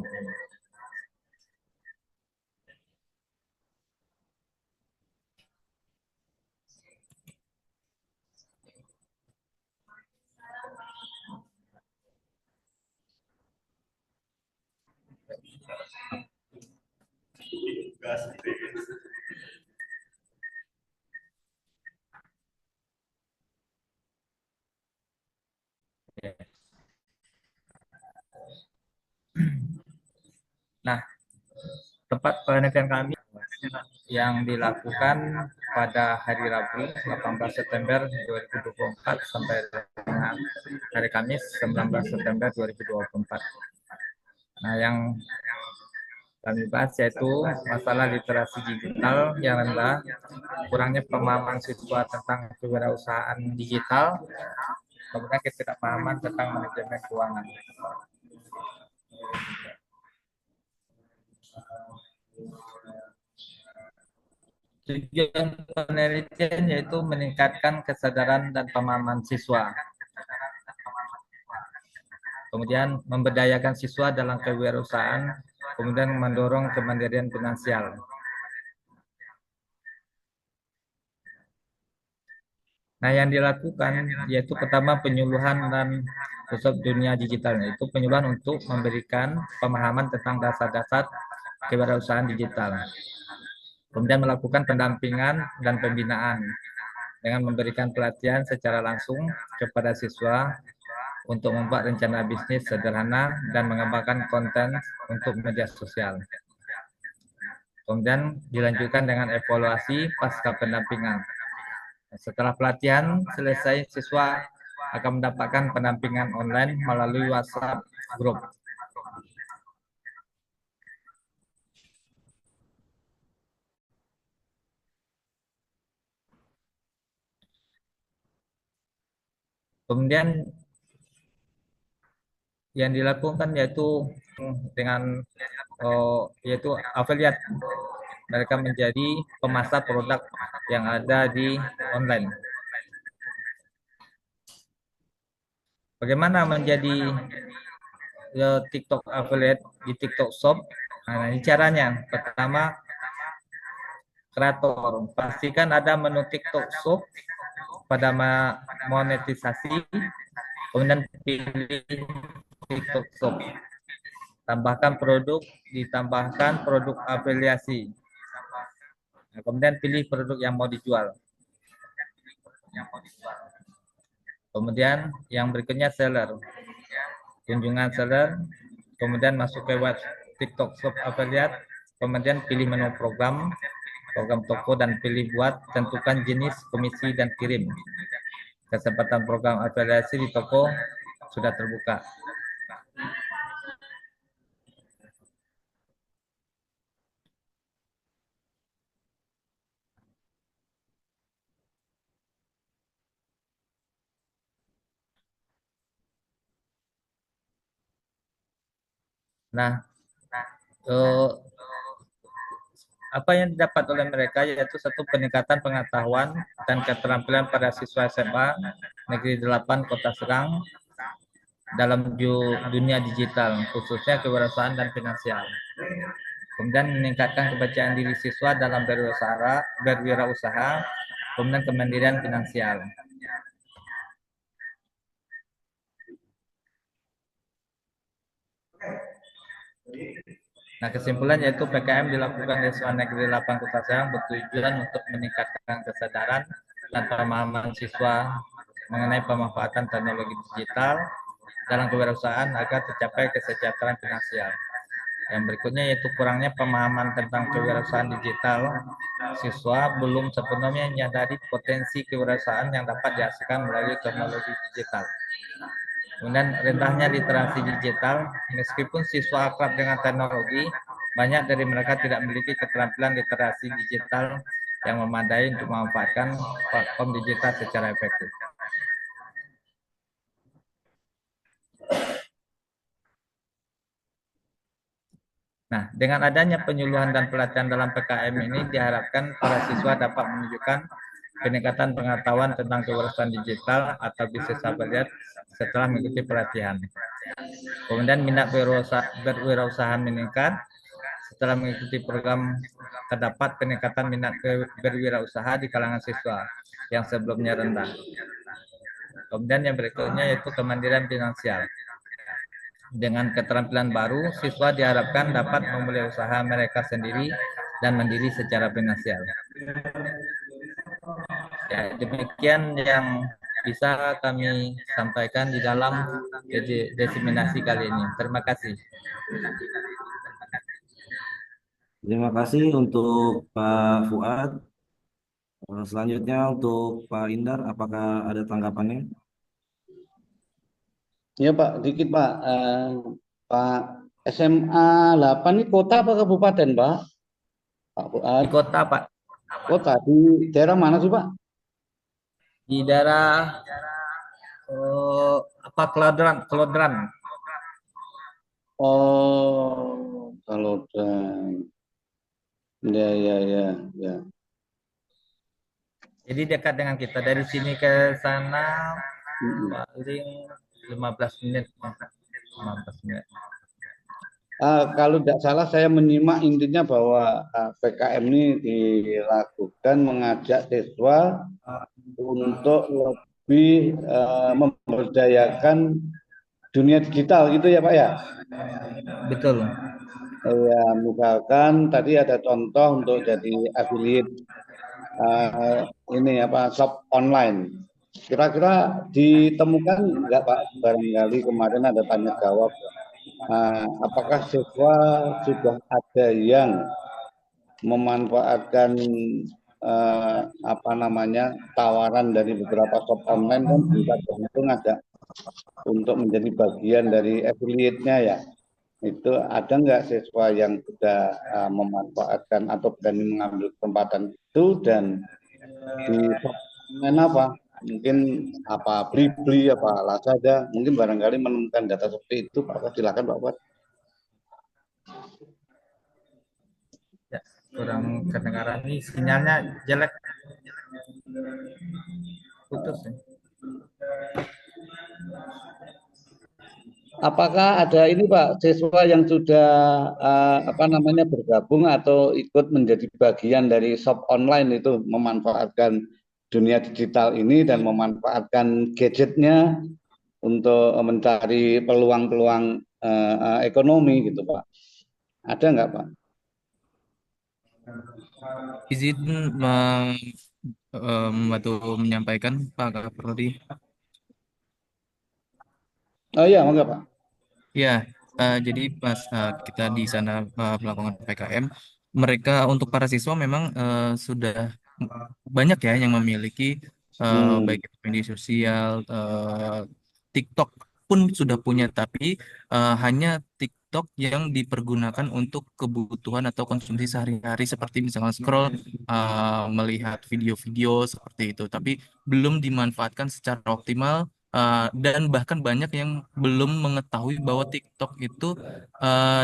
Nah, tempat penelitian kami yang dilakukan pada hari Rabu 18 September 2024 sampai dengan hari Kamis 19 September 2024. Nah, yang kami bahas yaitu masalah literasi digital yang rendah, kurangnya pemahaman siswa tentang kewirausahaan digital, kemudian ketidakpahaman tentang manajemen keuangan. Tujuan penelitian yaitu meningkatkan kesadaran dan pemahaman siswa. Kemudian memberdayakan siswa dalam kewirausahaan, kemudian mendorong kemandirian finansial. Nah, yang dilakukan yaitu pertama penyuluhan dan khusus dunia digital, yaitu penyuluhan untuk memberikan pemahaman tentang dasar-dasar kewirausahaan digital. Kemudian melakukan pendampingan dan pembinaan dengan memberikan pelatihan secara langsung kepada siswa untuk membuat rencana bisnis sederhana dan mengembangkan konten untuk media sosial. Kemudian dilanjutkan dengan evaluasi pasca pendampingan. Setelah pelatihan selesai, siswa akan mendapatkan pendampingan online melalui WhatsApp group. Kemudian yang dilakukan yaitu dengan yaitu affiliate, mereka menjadi pemasar produk yang ada di online. Bagaimana menjadi TikTok affiliate di TikTok Shop? Nah, ini caranya. Pertama, kreator, pastikan ada menu TikTok Shop pada monetisasi, kemudian pilih TikTok Shop. Tambahkan produk, ditambahkan produk afiliasi. Nah, kemudian pilih produk yang mau dijual. Kemudian yang berikutnya seller. Kunjungan seller, kemudian masuk ke web TikTok Shop Affiliate, kemudian pilih menu program toko dan pilih buat, tentukan jenis, komisi, dan kirim. Kesempatan program afiliasi di toko sudah terbuka. Nah, apa yang didapat oleh mereka yaitu satu, peningkatan pengetahuan dan keterampilan pada siswa SMA Negeri 8 Kota Serang dalam dunia digital, khususnya kewirausahaan dan finansial. Kemudian meningkatkan kepercayaan diri siswa dalam berwirausaha, kemudian kemandirian finansial. Nah, kesimpulan yaitu PKM dilakukan di SMA Negeri 8 Kota Serang bertujuan untuk meningkatkan kesadaran dan pemahaman siswa mengenai pemanfaatan teknologi digital dalam kewirausahaan agar tercapai kesejahteraan finansial. Yang berikutnya yaitu kurangnya pemahaman tentang kewirausahaan digital. Siswa belum sepenuhnya menyadari potensi kewirausahaan yang dapat dihasilkan melalui teknologi digital. Kemudian rendahnya literasi digital, meskipun siswa akrab dengan teknologi, banyak dari mereka tidak memiliki keterampilan literasi digital yang memadai untuk memanfaatkan platform digital secara efektif. Nah, dengan adanya penyuluhan dan pelatihan dalam PKM ini diharapkan para siswa dapat menunjukkan peningkatan pengetahuan tentang kewirausahaan digital atau bisnis affiliate setelah mengikuti pelatihan. Kemudian minat berwirausaha meningkat setelah mengikuti program. Terdapat peningkatan minat berwirausaha di kalangan siswa yang sebelumnya rendah. Kemudian yang berikutnya yaitu kemandirian finansial. Dengan keterampilan baru, siswa diharapkan dapat memulai usaha mereka sendiri dan mandiri secara finansial. Ya, demikian yang bisa kami sampaikan di dalam diseminasi kali ini. Terima kasih. Terima kasih untuk Pak Fuad. Selanjutnya untuk Pak Indar, apakah ada tanggapannya? Ya Pak, dikit Pak. Pak, SMA 8 ini kota apa kabupaten Pak? Pak Fuad. Di kota Pak. Kota, di daerah mana sih Pak? Di daerah Kelodran. Oh, Kelodran. Ya. Jadi dekat dengan kita. Dari sini ke sana Mm-mm. paling 15 menit. 15 menit. Kalau tidak salah saya menyimak intinya bahwa PKM ini dilakukan mengajak siswa untuk lebih memberdayakan dunia digital gitu ya Pak ya. Betul. Ya, misalkan tadi ada contoh untuk jadi affiliate ini apa shop online. Kira-kira ditemukan nggak Pak? Barangkali kemarin ada tanya jawab. Apakah siswa sudah ada yang memanfaatkan apa namanya tawaran dari beberapa shop online kan bisa terhitung ada untuk menjadi bagian dari affiliate-nya ya. Itu ada nggak siswa yang sudah memanfaatkan atau berani mengambil kesempatan itu dan di shop online apa? Mungkin apa Blibli apa Lazada, mungkin barangkali menemukan data seperti itu Pak. Silakan Pak Fuad. Ya, kurang kedengaran nih, sinyalnya jelek. Putus ya. Apakah ada ini Pak siswa yang sudah apa namanya bergabung atau ikut menjadi bagian dari shop online itu memanfaatkan dunia digital ini dan memanfaatkan gadgetnya untuk mencari peluang-peluang ekonomi gitu Pak? Ada nggak Pak? Izin membantu menyampaikan Pak Kaprodi. Oh iya, mangga Pak. Ya, jadi pas kita di sana melakukan PKM, mereka untuk para siswa memang sudah banyak ya yang memiliki baik itu media sosial, TikTok pun sudah punya, tapi hanya TikTok yang dipergunakan untuk kebutuhan atau konsumsi sehari-hari seperti misalnya scroll, melihat video-video seperti itu, tapi belum dimanfaatkan secara optimal. Dan bahkan banyak yang belum mengetahui bahwa TikTok itu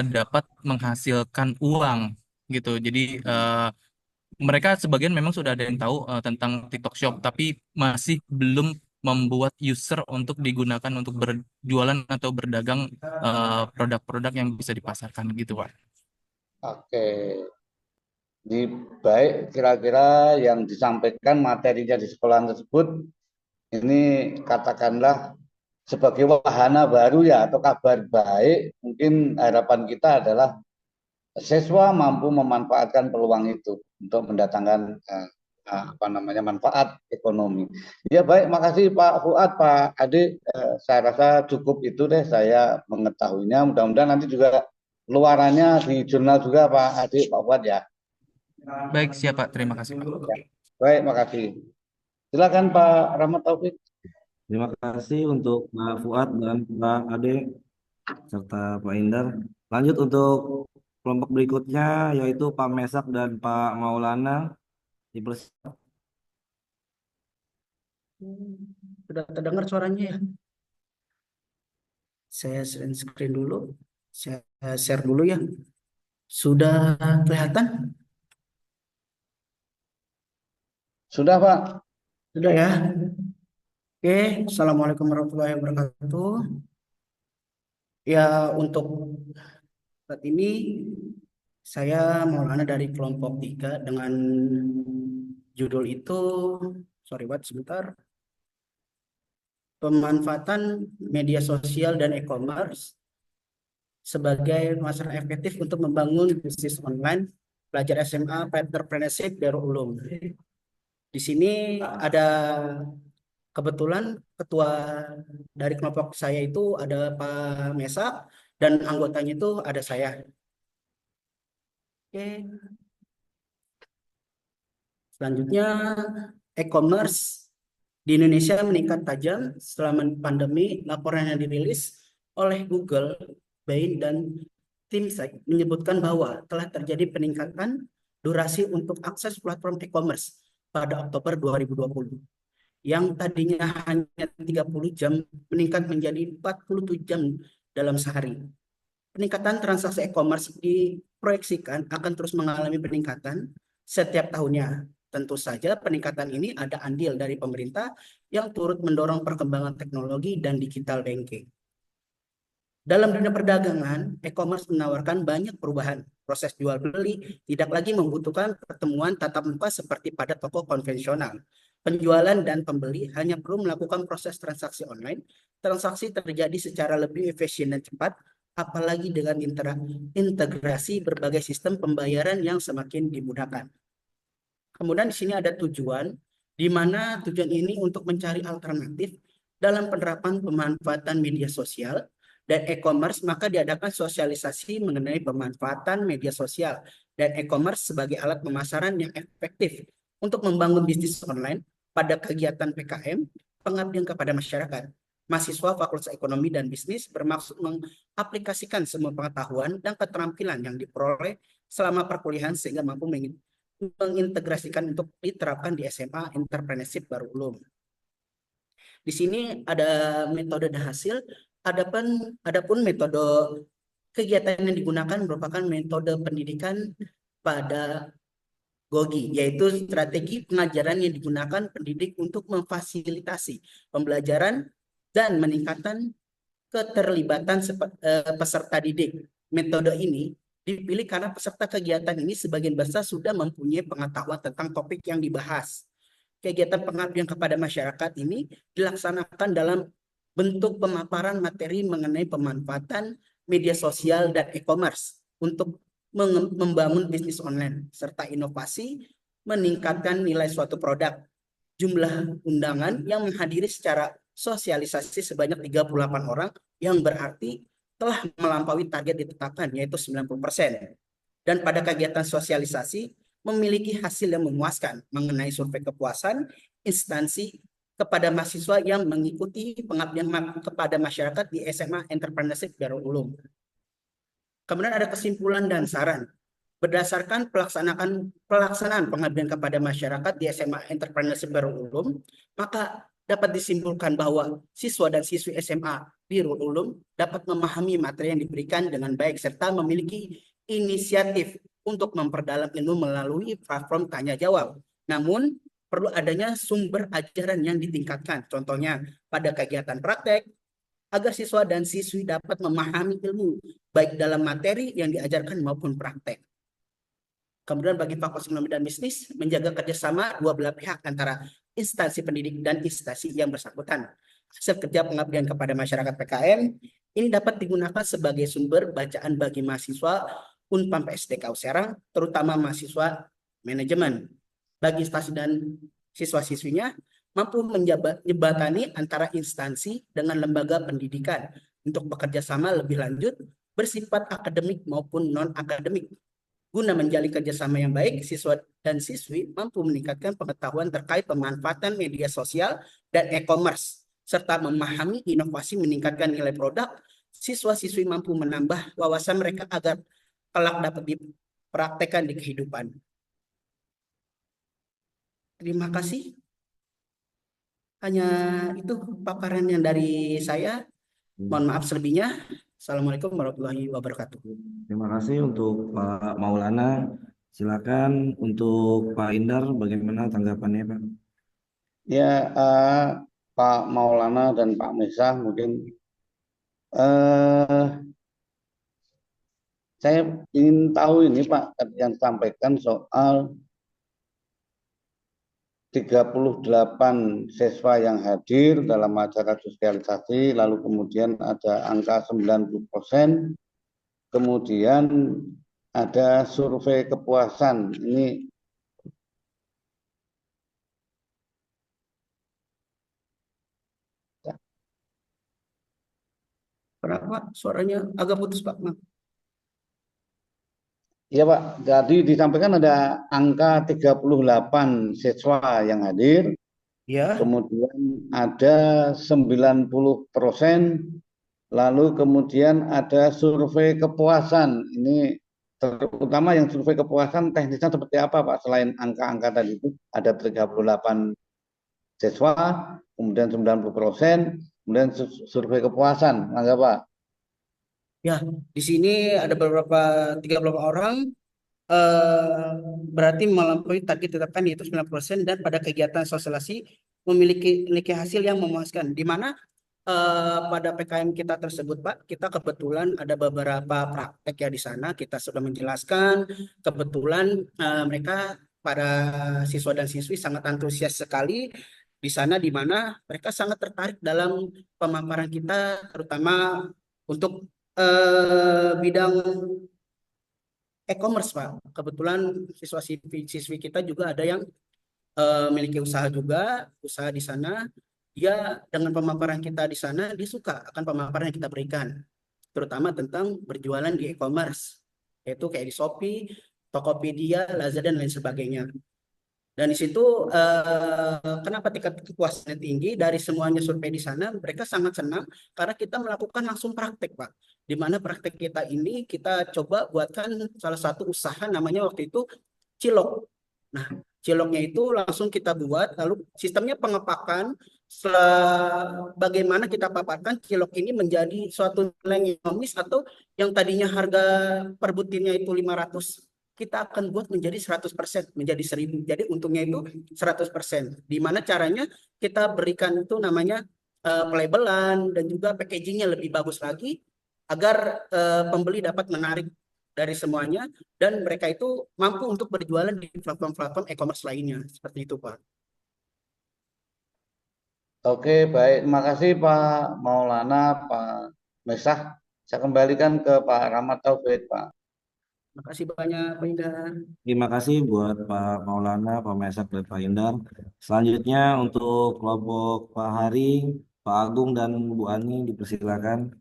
dapat menghasilkan uang gitu. Jadi mereka sebagian memang sudah ada yang tahu tentang TikTok Shop, tapi masih belum membuat user untuk digunakan untuk berjualan atau berdagang produk-produk yang bisa dipasarkan gitu, Pak. Oke. Di baik kira-kira yang disampaikan materinya di sekolah tersebut ini katakanlah sebagai wahana baru ya atau kabar baik, mungkin harapan kita adalah siswa mampu memanfaatkan peluang itu untuk mendatangkan apa namanya manfaat ekonomi. Ya baik, makasih Pak Fuad, Pak Ade. Saya rasa cukup itu deh saya mengetahuinya. Mudah-mudahan nanti juga luarannya di jurnal juga Pak Ade, Pak Fuad ya. Baik, siap Pak. Terima kasih, Pak. Ya. Baik, makasih. Silakan Pak Rahmat Taufik. Terima kasih untuk Pak Fuad dan Pak Ade serta Pak Indar. Lanjut untuk kelompok berikutnya yaitu Pak Mesak dan Pak Maulana. Dipersilakan. Sudah terdengar suaranya ya? Saya screen dulu. Saya share dulu ya. Sudah kelihatan? Sudah Pak. Sudah ya. Oke, Assalamualaikum warahmatullahi wabarakatuh. Ya, untuk saat ini saya Maulana dari kelompok 3 dengan judul itu, sorry buat sebentar, pemanfaatan media sosial dan e-commerce sebagai masalah efektif untuk membangun bisnis online pelajar SMA Entrepreneurship Darul Ulum. Di sini ada kebetulan ketua dari kelompok saya itu ada Pak Mesa dan anggotanya itu ada saya. Oke. Selanjutnya, e-commerce di Indonesia meningkat tajam selama pandemi. Laporan yang dirilis oleh Google, Bain, dan Teamsite menyebutkan bahwa telah terjadi peningkatan durasi untuk akses platform e-commerce pada Oktober 2020. Yang tadinya hanya 30 jam meningkat menjadi 47 jam dalam sehari. Peningkatan transaksi e-commerce diproyeksikan akan terus mengalami peningkatan setiap tahunnya. Tentu saja peningkatan ini ada andil dari pemerintah yang turut mendorong perkembangan teknologi dan digital banking. Dalam dunia perdagangan, e-commerce menawarkan banyak perubahan. Proses jual beli tidak lagi membutuhkan pertemuan tatap muka seperti pada toko konvensional. Penjualan dan pembeli hanya perlu melakukan proses transaksi online. Transaksi terjadi secara lebih efisien dan cepat, apalagi dengan integrasi berbagai sistem pembayaran yang semakin dimudahkan. Kemudian di sini ada tujuan, di mana tujuan ini untuk mencari alternatif dalam penerapan pemanfaatan media sosial dan e-commerce, maka diadakan sosialisasi mengenai pemanfaatan media sosial dan e-commerce sebagai alat pemasaran yang efektif untuk membangun bisnis online pada kegiatan PKM, pengabdian kepada masyarakat. Mahasiswa Fakultas Ekonomi dan Bisnis bermaksud mengaplikasikan semua pengetahuan dan keterampilan yang diperoleh selama perkuliahan sehingga mampu mengintegrasikan untuk diterapkan di SMA Entrepreneurship Baru Ulum. Di sini ada metode dan hasil, adapun metode kegiatan yang digunakan merupakan metode pendidikan pada GOGI, yaitu strategi pengajaran yang digunakan pendidik untuk memfasilitasi pembelajaran dan meningkatkan keterlibatan peserta didik. Metode ini dipilih karena peserta kegiatan ini sebagian besar sudah mempunyai pengetahuan tentang topik yang dibahas. Kegiatan pengabdian kepada masyarakat ini dilaksanakan dalam bentuk pemaparan materi mengenai pemanfaatan media sosial dan e-commerce untuk membangun bisnis online serta inovasi, meningkatkan nilai suatu produk. Jumlah undangan yang menghadiri secara sosialisasi sebanyak 38 orang yang berarti telah melampaui target ditetapkan, yaitu 90%. Dan pada kegiatan sosialisasi memiliki hasil yang memuaskan mengenai survei kepuasan instansi kepada mahasiswa yang mengikuti pengabdian kepada masyarakat di SMA Entrepreneurship Darul Ulum. Kemudian ada kesimpulan dan saran. Berdasarkan pelaksanaan pengabdian kepada masyarakat di SMA Entrepreneurship Darul Ulum, maka dapat disimpulkan bahwa siswa dan siswi SMA Darul Ulum dapat memahami materi yang diberikan dengan baik serta memiliki inisiatif untuk memperdalam ilmu melalui platform tanya jawab. Namun perlu adanya sumber ajaran yang ditingkatkan. Contohnya pada kegiatan praktek agar siswa dan siswi dapat memahami ilmu baik dalam materi yang diajarkan maupun praktek. Kemudian bagi Fakultas Ekonomi dan Bisnis menjaga kerjasama dua belah pihak antara instansi pendidik dan instansi yang bersangkutan. Hasil kerja pengabdian kepada masyarakat PKM ini dapat digunakan sebagai sumber bacaan bagi mahasiswa Unpam PSDK Serang, terutama mahasiswa manajemen. Bagi instansi dan siswa-siswinya mampu menjembatani antara instansi dengan lembaga pendidikan untuk bekerja sama lebih lanjut bersifat akademik maupun non-akademik. Guna menjalin kerjasama yang baik, siswa dan siswi mampu meningkatkan pengetahuan terkait pemanfaatan media sosial dan e-commerce, serta memahami inovasi meningkatkan nilai produk. Siswa-siswi mampu menambah wawasan mereka agar kelak dapat dipraktekkan di kehidupan. Terima kasih. Hanya itu paparan yang dari saya. Mohon maaf selebihnya. Assalamualaikum warahmatullahi wabarakatuh. Terima kasih untuk Pak Maulana. Silakan untuk Pak Indar, bagaimana tanggapannya, Pak? Ya, Pak Maulana dan Pak Mesah mungkin saya ingin tahu ini Pak yang disampaikan soal 38 siswa yang hadir dalam acara sosialisasi, lalu kemudian ada angka 90%, kemudian ada survei kepuasan. Ini Berapa? Suaranya agak putus, Pak. ya Pak, jadi disampaikan ada angka 38 siswa yang hadir. Ya. Kemudian ada 90%, lalu kemudian ada survei kepuasan. Ini terutama yang survei kepuasan teknisnya seperti apa Pak? Selain angka-angka tadi itu ada 38 siswa, kemudian 90%, kemudian survei kepuasan. Mangga Pak. Ya, di sini ada 38 orang. berarti melampaui target ditetapkan yaitu 90% dan pada kegiatan sosialisasi memiliki hasil yang memuaskan. Di mana pada PKM kita tersebut, Pak, kita kebetulan ada beberapa praktek ya di sana. Kita sudah menjelaskan, kebetulan mereka para siswa dan siswi sangat antusias sekali di sana, di mana mereka sangat tertarik dalam pemaparan kita, terutama untuk bidang e-commerce, Pak. Kebetulan siswa-siswi kita juga ada yang memiliki usaha juga, usaha di sana. Dia dengan pemaparan kita di sana, dia suka akan pemaparan yang kita berikan, terutama tentang berjualan di e-commerce, yaitu kayak di Shopee, Tokopedia, Lazada, dan lain sebagainya. Dan di situ kenapa tingkat kepuasannya tinggi dari semuanya survei di sana, mereka sangat senang karena kita melakukan langsung praktek, Pak. Di mana praktek kita ini kita coba buatkan salah satu usaha namanya waktu itu cilok. Nah, ciloknya itu langsung kita buat, lalu sistemnya pengepakan. Setelah bagaimana kita paparkan cilok ini menjadi suatu nilai ekonomis atau yang tadinya harga per butirnya itu 500, kita akan buat menjadi 100%, menjadi 1000. Jadi untungnya itu 100%. Di mana caranya kita berikan itu namanya pelabelan dan juga packagingnya lebih bagus lagi agar pembeli dapat menarik dari semuanya dan mereka itu mampu untuk berjualan di platform-platform e-commerce lainnya. Seperti itu, Pak. Oke, baik. Terima kasih Pak Maulana, Pak Mesah. Saya kembalikan ke Pak Rahmat Taufik, Pak. Terima kasih banyak, Pak Indar. Terima kasih buat Pak Maulana, Pak Mesak, dan Pak Indar. Selanjutnya untuk kelompok Pak Hari, Pak Agung, dan Bu Ani dipersilakan.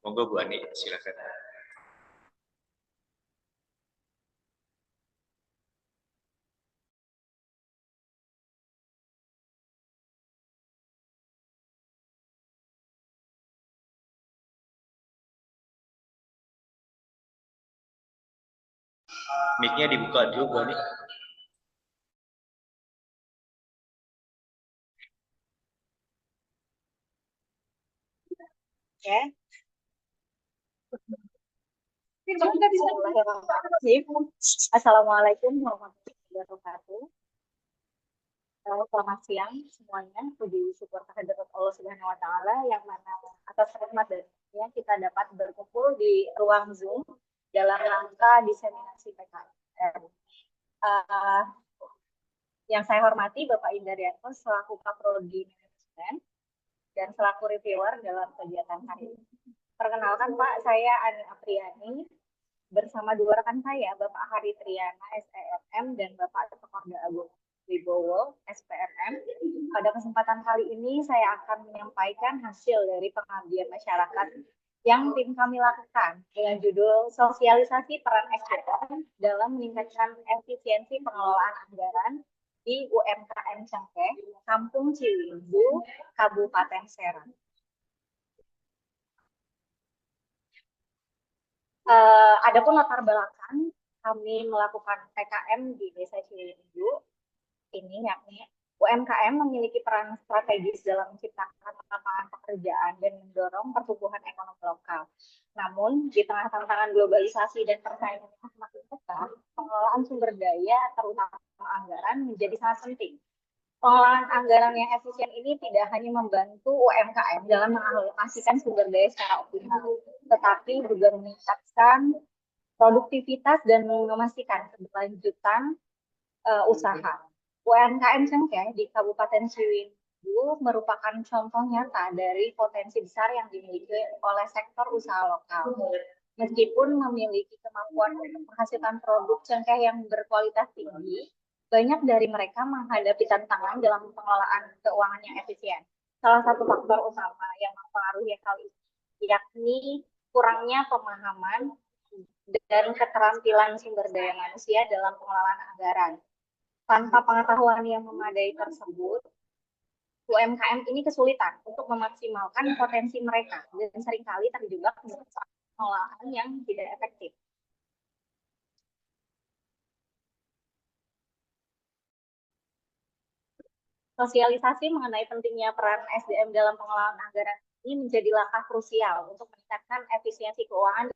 Monggo Bu Ani, silakan. Mic-nya dibuka dulu, Bu Ani. Ya. Assalamualaikum warahmatullahi wabarakatuh. Selamat siang semuanya. Puji syukur kehadirat Allah Subhanahu wa taala yang mana atas rahmat dan karunia kita dapat berkumpul di ruang Zoom dalam rangka diseminasi PKM. Yang saya hormati Bapak Indaryanto selaku Kaprodi Manajemen dan selaku reviewer dalam kegiatan hari ini. Perkenalkan Pak, saya Ani Apriani bersama dua rekan saya, Bapak Hari Triana, SEMM, dan Bapak Pekorda Agung Wibowo, SPMM. Pada kesempatan kali ini saya akan menyampaikan hasil dari pengabdian masyarakat yang tim kami lakukan dengan judul Sosialisasi Peran SDM dalam meningkatkan efisiensi pengelolaan anggaran di UMKM Cengkeh, Kampung Ciwidey, Kabupaten Serang. Adapun latar belakang kami melakukan PKM di Desa Ciwidey ini yakni UMKM memiliki peran strategis dalam menciptakan lapangan pekerjaan dan mendorong pertumbuhan ekonomi lokal. Namun, di tengah tantangan globalisasi dan persaingan yang semakin ketat, pengelolaan sumber daya, terutama anggaran, menjadi sangat penting. Pengelolaan anggaran yang efisien ini tidak hanya membantu UMKM dalam mengalokasikan sumber daya secara optimal, tetapi juga meningkatkan produktivitas dan memastikan keberlanjutan usaha. UMKM Cengkeh di Kabupaten Ciwidey merupakan contoh nyata dari potensi besar yang dimiliki oleh sektor usaha lokal. Meskipun memiliki kemampuan untuk menghasilkan produk cengkeh yang berkualitas tinggi, banyak dari mereka menghadapi tantangan dalam pengelolaan keuangan yang efisien. Salah satu faktor utama yang mempengaruhi hal ini yakni kurangnya pemahaman dan keterampilan sumber daya manusia dalam pengelolaan anggaran. Tanpa pengetahuan yang memadai tersebut, UMKM ini kesulitan untuk memaksimalkan potensi mereka dan seringkali terjebak dalam pengelolaan yang tidak efektif. Sosialisasi mengenai pentingnya peran SDM dalam pengelolaan anggaran ini menjadi langkah krusial untuk meningkatkan efisiensi keuangan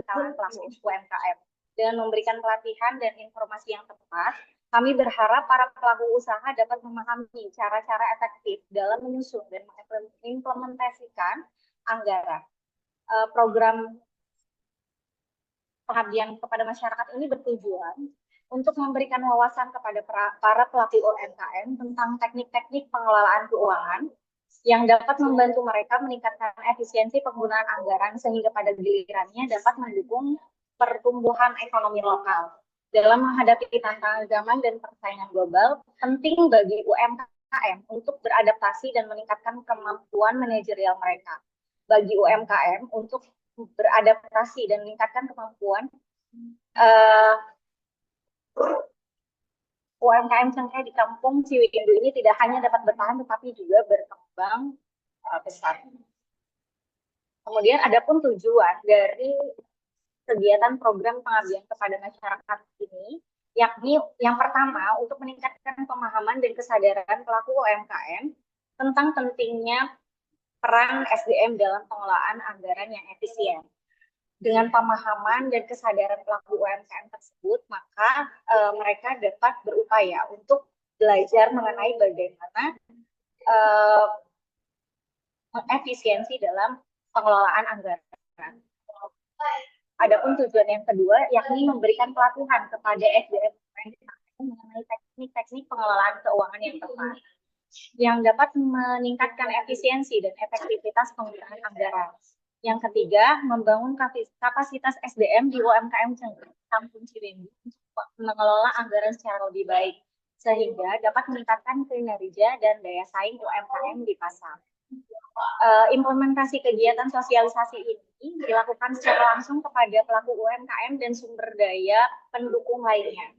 kalangan pelaku UMKM. Dengan memberikan pelatihan dan informasi yang tepat, kami berharap para pelaku usaha dapat memahami cara-cara efektif dalam menyusun dan mengimplementasikan anggaran. Program pengabdian kepada masyarakat ini bertujuan untuk memberikan wawasan kepada para pelaku UMKM tentang teknik-teknik pengelolaan keuangan yang dapat membantu mereka meningkatkan efisiensi penggunaan anggaran sehingga pada gilirannya dapat mendukung pertumbuhan ekonomi lokal. Dalam menghadapi tantangan zaman dan persaingan global, penting bagi UMKM untuk beradaptasi dan meningkatkan kemampuan manajerial mereka. Bagi UMKM untuk beradaptasi dan meningkatkan kemampuan UMKM cengkeh di Kampung Ciwidey ini tidak hanya dapat bertahan tetapi juga berkembang besar. Kemudian adapun tujuan dari kegiatan program pengabdian kepada masyarakat ini, yakni yang pertama untuk meningkatkan pemahaman dan kesadaran pelaku UMKM tentang pentingnya peran SDM dalam pengelolaan anggaran yang efisien. Dengan pemahaman dan kesadaran pelaku UMKM tersebut, maka mereka dapat berupaya untuk belajar mengenai bagaimana efisiensi dalam pengelolaan anggaran. Adapun tujuan yang kedua, yakni memberikan pelatihan kepada SDM mengenai teknik-teknik pengelolaan keuangan yang tepat, yang dapat meningkatkan efisiensi dan efektivitas penggunaan anggaran. Yang ketiga, membangun kapasitas SDM di UMKM Kampung Ciwidey untuk mengelola anggaran secara lebih baik, sehingga dapat meningkatkan kinerja dan daya saing UMKM di pasar. Implementasi kegiatan sosialisasi ini dilakukan secara langsung kepada pelaku UMKM dan sumber daya pendukung lainnya.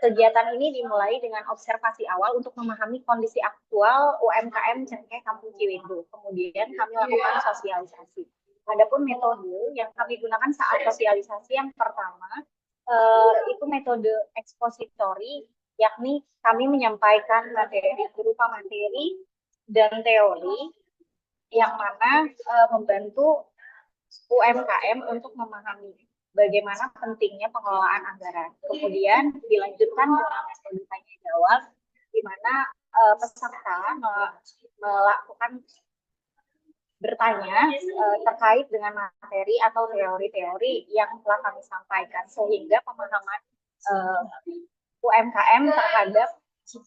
Kegiatan ini dimulai dengan observasi awal untuk memahami kondisi aktual UMKM cengkeh Kampung Ciwidey. Kemudian kami lakukan sosialisasi. Adapun metode yang kami gunakan saat sosialisasi yang pertama itu metode ekspositori, yakni kami menyampaikan materi berupa materi dan teori yang mana membantu UMKM untuk memahami bagaimana pentingnya pengelolaan anggaran. Kemudian dilanjutkan dengan metode tanya jawab, di mana peserta melakukan bertanya terkait dengan materi atau teori-teori yang telah kami sampaikan, sehingga pemahaman UMKM terhadap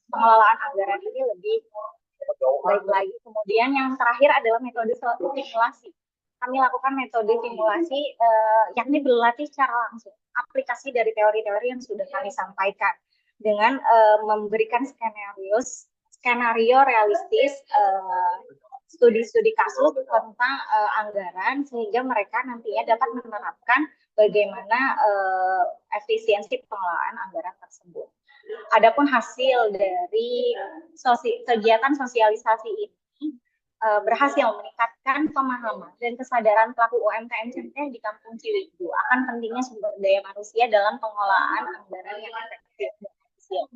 pengelolaan anggaran ini lebih baik lagi. Kemudian yang terakhir adalah metode simulasi. Kami lakukan metode simulasi, yakni berlatih secara langsung aplikasi dari teori-teori yang sudah kami sampaikan dengan memberikan skenario realistis, studi-studi kasus tentang anggaran, sehingga mereka nantinya dapat menerapkan bagaimana efisiensi pengelolaan anggaran tersebut. Adapun hasil dari kegiatan sosialisasi ini berhasil meningkatkan pemahaman dan kesadaran pelaku UMKM cengkeh di Kampung Ciwidey akan pentingnya sumber daya manusia dalam pengelolaan anggaran yang efektif dan efisien.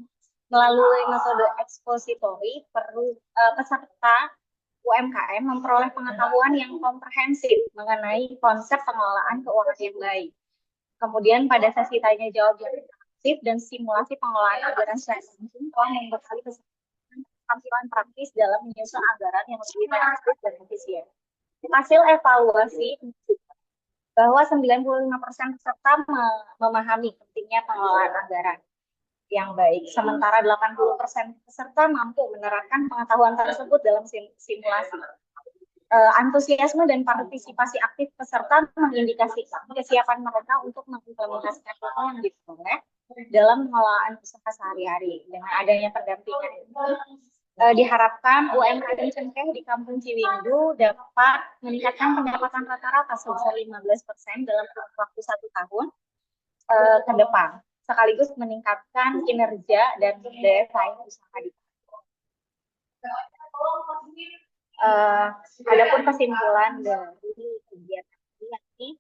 Melalui metode ekspositori, peserta UMKM memperoleh pengetahuan yang komprehensif mengenai konsep pengelolaan keuangan yang baik. Kemudian pada sesi tanya jawab yang dan simulasi pengelolaan anggaran secara langsung telah membekali keterampilan praktis dalam menyusun anggaran yang lebih efektif dan efisien. Hasil evaluasi bahwa 95% peserta memahami pentingnya pengelolaan anggaran yang baik, sementara 80% peserta mampu menerapkan pengetahuan tersebut dalam simulasi. Antusiasme dan partisipasi aktif peserta mengindikasikan kesiapan mereka untuk mengimplementasikan ilmu yang diperoleh dalam pengelolaan usaha sehari-hari. Dengan adanya pendampingan ini, diharapkan UMKM cengkeh di Kampung Ciwidey dapat meningkatkan pendapatan rata-rata sebesar 15% dalam waktu 1 tahun ke depan, sekaligus meningkatkan kinerja dan daya saing usaha di adapun kesimpulan dari kegiatan ini,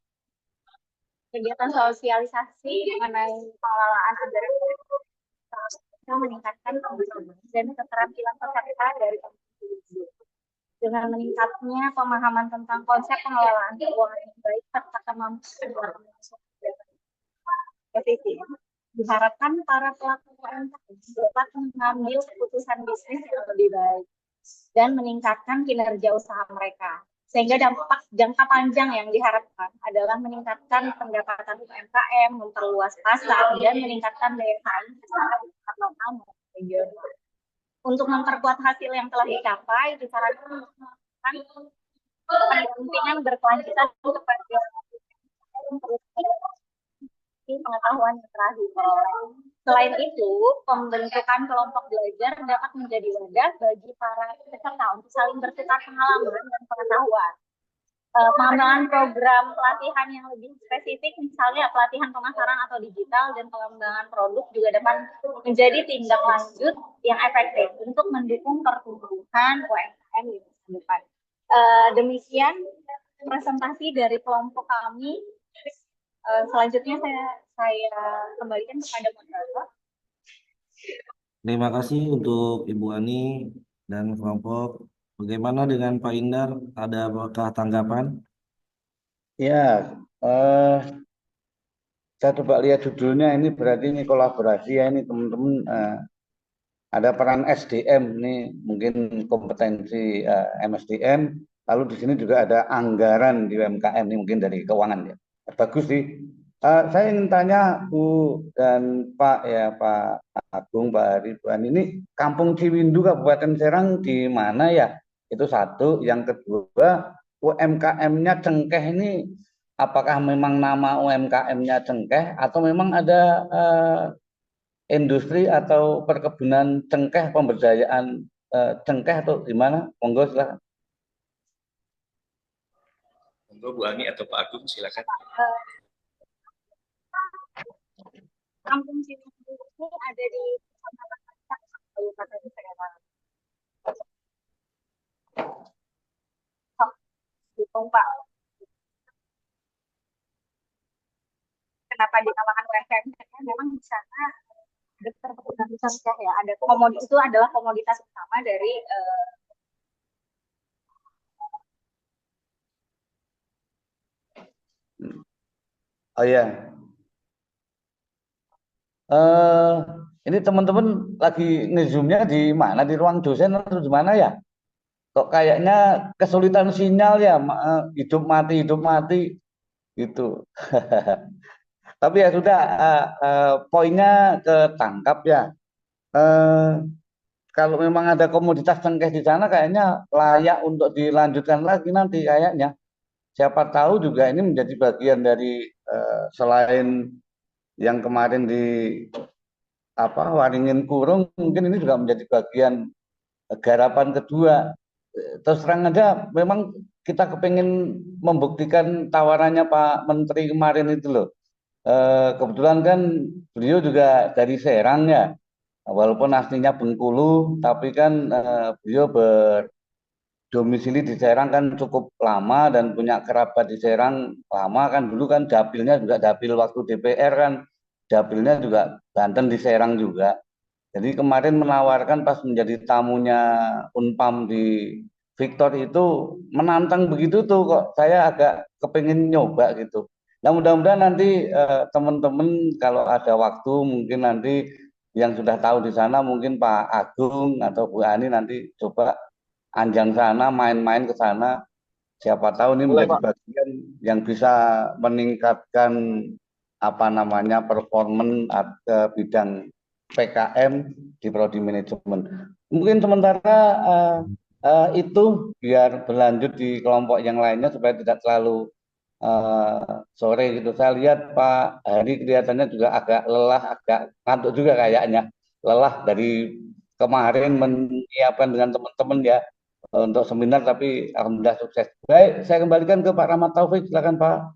kegiatan sosialisasi mengenai pengelolaan anggaran meningkatkan pemahaman dan keterampilan peserta dari dengan meningkatnya pemahaman tentang konsep pengelolaan keuangan yang baik serta mampu posisi, diharapkan para pelaku UMKM dapat mengambil keputusan bisnis yang lebih baik dan meningkatkan kinerja usaha mereka. Sehingga dampak jangka panjang yang diharapkan adalah meningkatkan pendapatan UMKM, memperluas pasar, dan meningkatkan daya saing masyarakat lokal maupun regional. Untuk memperkuat hasil yang telah dicapai, disarankan untuk melakukan pendampingan berkelanjutan kepada pengetahuan yang telah diperoleh. Selain itu, pembentukan kelompok belajar dapat menjadi wadah bagi para peserta untuk saling bertukar pengalaman dan pengetahuan. Pengembangan program pelatihan yang lebih spesifik, misalnya pelatihan pemasaran atau digital dan pengembangan produk juga dapat menjadi tindak lanjut yang efektif untuk mendukung pertumbuhan UMKM di masa depan. Demikian presentasi dari kelompok kami. Selanjutnya saya kembalikan kepada moderator. Terima kasih untuk Ibu Ani dan kelompok. Bagaimana dengan Pak Indar? Ada apakah tanggapan? Ya, saya coba lihat judulnya ini, berarti ini kolaborasi ya, ini teman-teman. Ada peran SDM nih, mungkin kompetensi MSDM. Lalu di sini juga ada anggaran di UMKM nih, mungkin dari keuangan ya. Bagus sih. Saya ingin tanya Bu dan Pak ya, Pak Agung, Pak Ridwan, ini Kampung Ciwindu Kabupaten Serang di mana ya? Itu satu. Yang kedua, UMKM-nya Cengkeh ini apakah memang nama UMKM-nya Cengkeh atau memang ada industri atau perkebunan cengkeh, pemberdayaan cengkeh atau gimana? Monggo silakan. Monggo Bu Ani atau Pak Agung silakan. Kampung Ciwindu itu ada di Kabupaten Serang. Pak. Kenapa dinamakan UMKM? Karena memang di sana ada perkebunan cengkeh ya. Ada komoditas, itu adalah komoditas utama dari Oh ya. Ini teman-teman lagi nge-zoomnya di mana? Di ruang dosen atau di mana ya? Kok kayaknya kesulitan sinyal ya, hidup mati gitu. Tapi ya sudah, poinnya ketangkap ya. Kalau memang ada komoditas cengkeh di sana, kayaknya layak untuk dilanjutkan lagi nanti kayaknya. Siapa tahu juga ini menjadi bagian dari selain yang kemarin di Waringin Kurung, mungkin ini juga menjadi bagian garapan kedua. Terus terang aja, memang kita kepengen membuktikan tawarannya Pak Menteri kemarin itu loh. Kebetulan kan beliau juga dari Serang ya, walaupun aslinya Bengkulu, tapi kan beliau berdomisili di Serang kan cukup lama dan punya kerabat di Serang lama kan. Dulu kan dapilnya juga dapil waktu DPR kan, dapilnya juga Banten di Serang juga. Jadi kemarin menawarkan pas menjadi tamunya Unpam di Victor itu menantang begitu tuh, kok saya agak kepengen nyoba gitu. Nah mudah-mudahan nanti teman-teman kalau ada waktu mungkin nanti yang sudah tahu di sana mungkin Pak Agung atau Bu Ani nanti coba anjang sana, main-main ke sana. Siapa tahu ini menjadi bagian yang bisa meningkatkan performan bidang PKM di prodi manajemen. Mungkin sementara itu biar berlanjut di kelompok yang lainnya supaya tidak terlalu sore gitu. Saya lihat Pak Hari kelihatannya juga agak lelah, agak ngantuk juga kayaknya. Lelah dari kemarin menyiapkan dengan teman-teman ya untuk seminar, tapi alhamdulillah sukses. Baik, saya kembalikan ke Pak Rahmat Taufik, silakan Pak.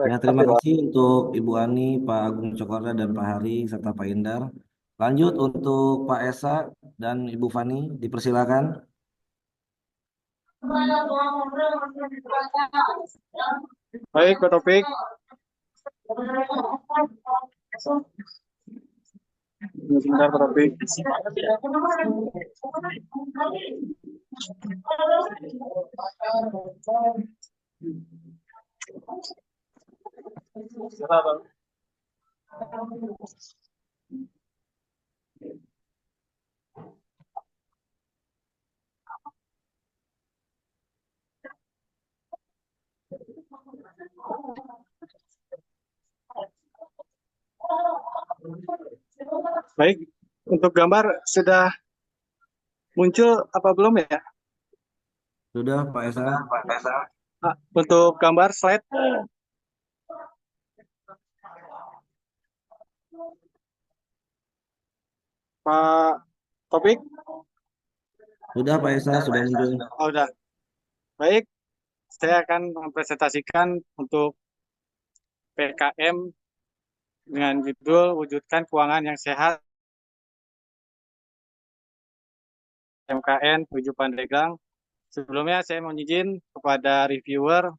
Ya, terima kasih untuk Ibu Ani, Pak Agung Cokorda, dan Pak Hari, serta Pak Indar. Lanjut untuk Pak Esa dan Ibu Fani, dipersilakan. Baik, Pak Taufik. Sebentar, Pak Taufik. Baik, untuk gambar sudah muncul apa belum ya? Sudah Pak Esa. Untuk gambar slide. Pak Topik? Sudah Pak Esa, sudah muncul. Oh, udah. Baik, saya akan mempresentasikan untuk PKM dengan judul Wujudkan Keuangan yang Sehat MKN 7 Pandeglang. Sebelumnya saya mau izin kepada reviewer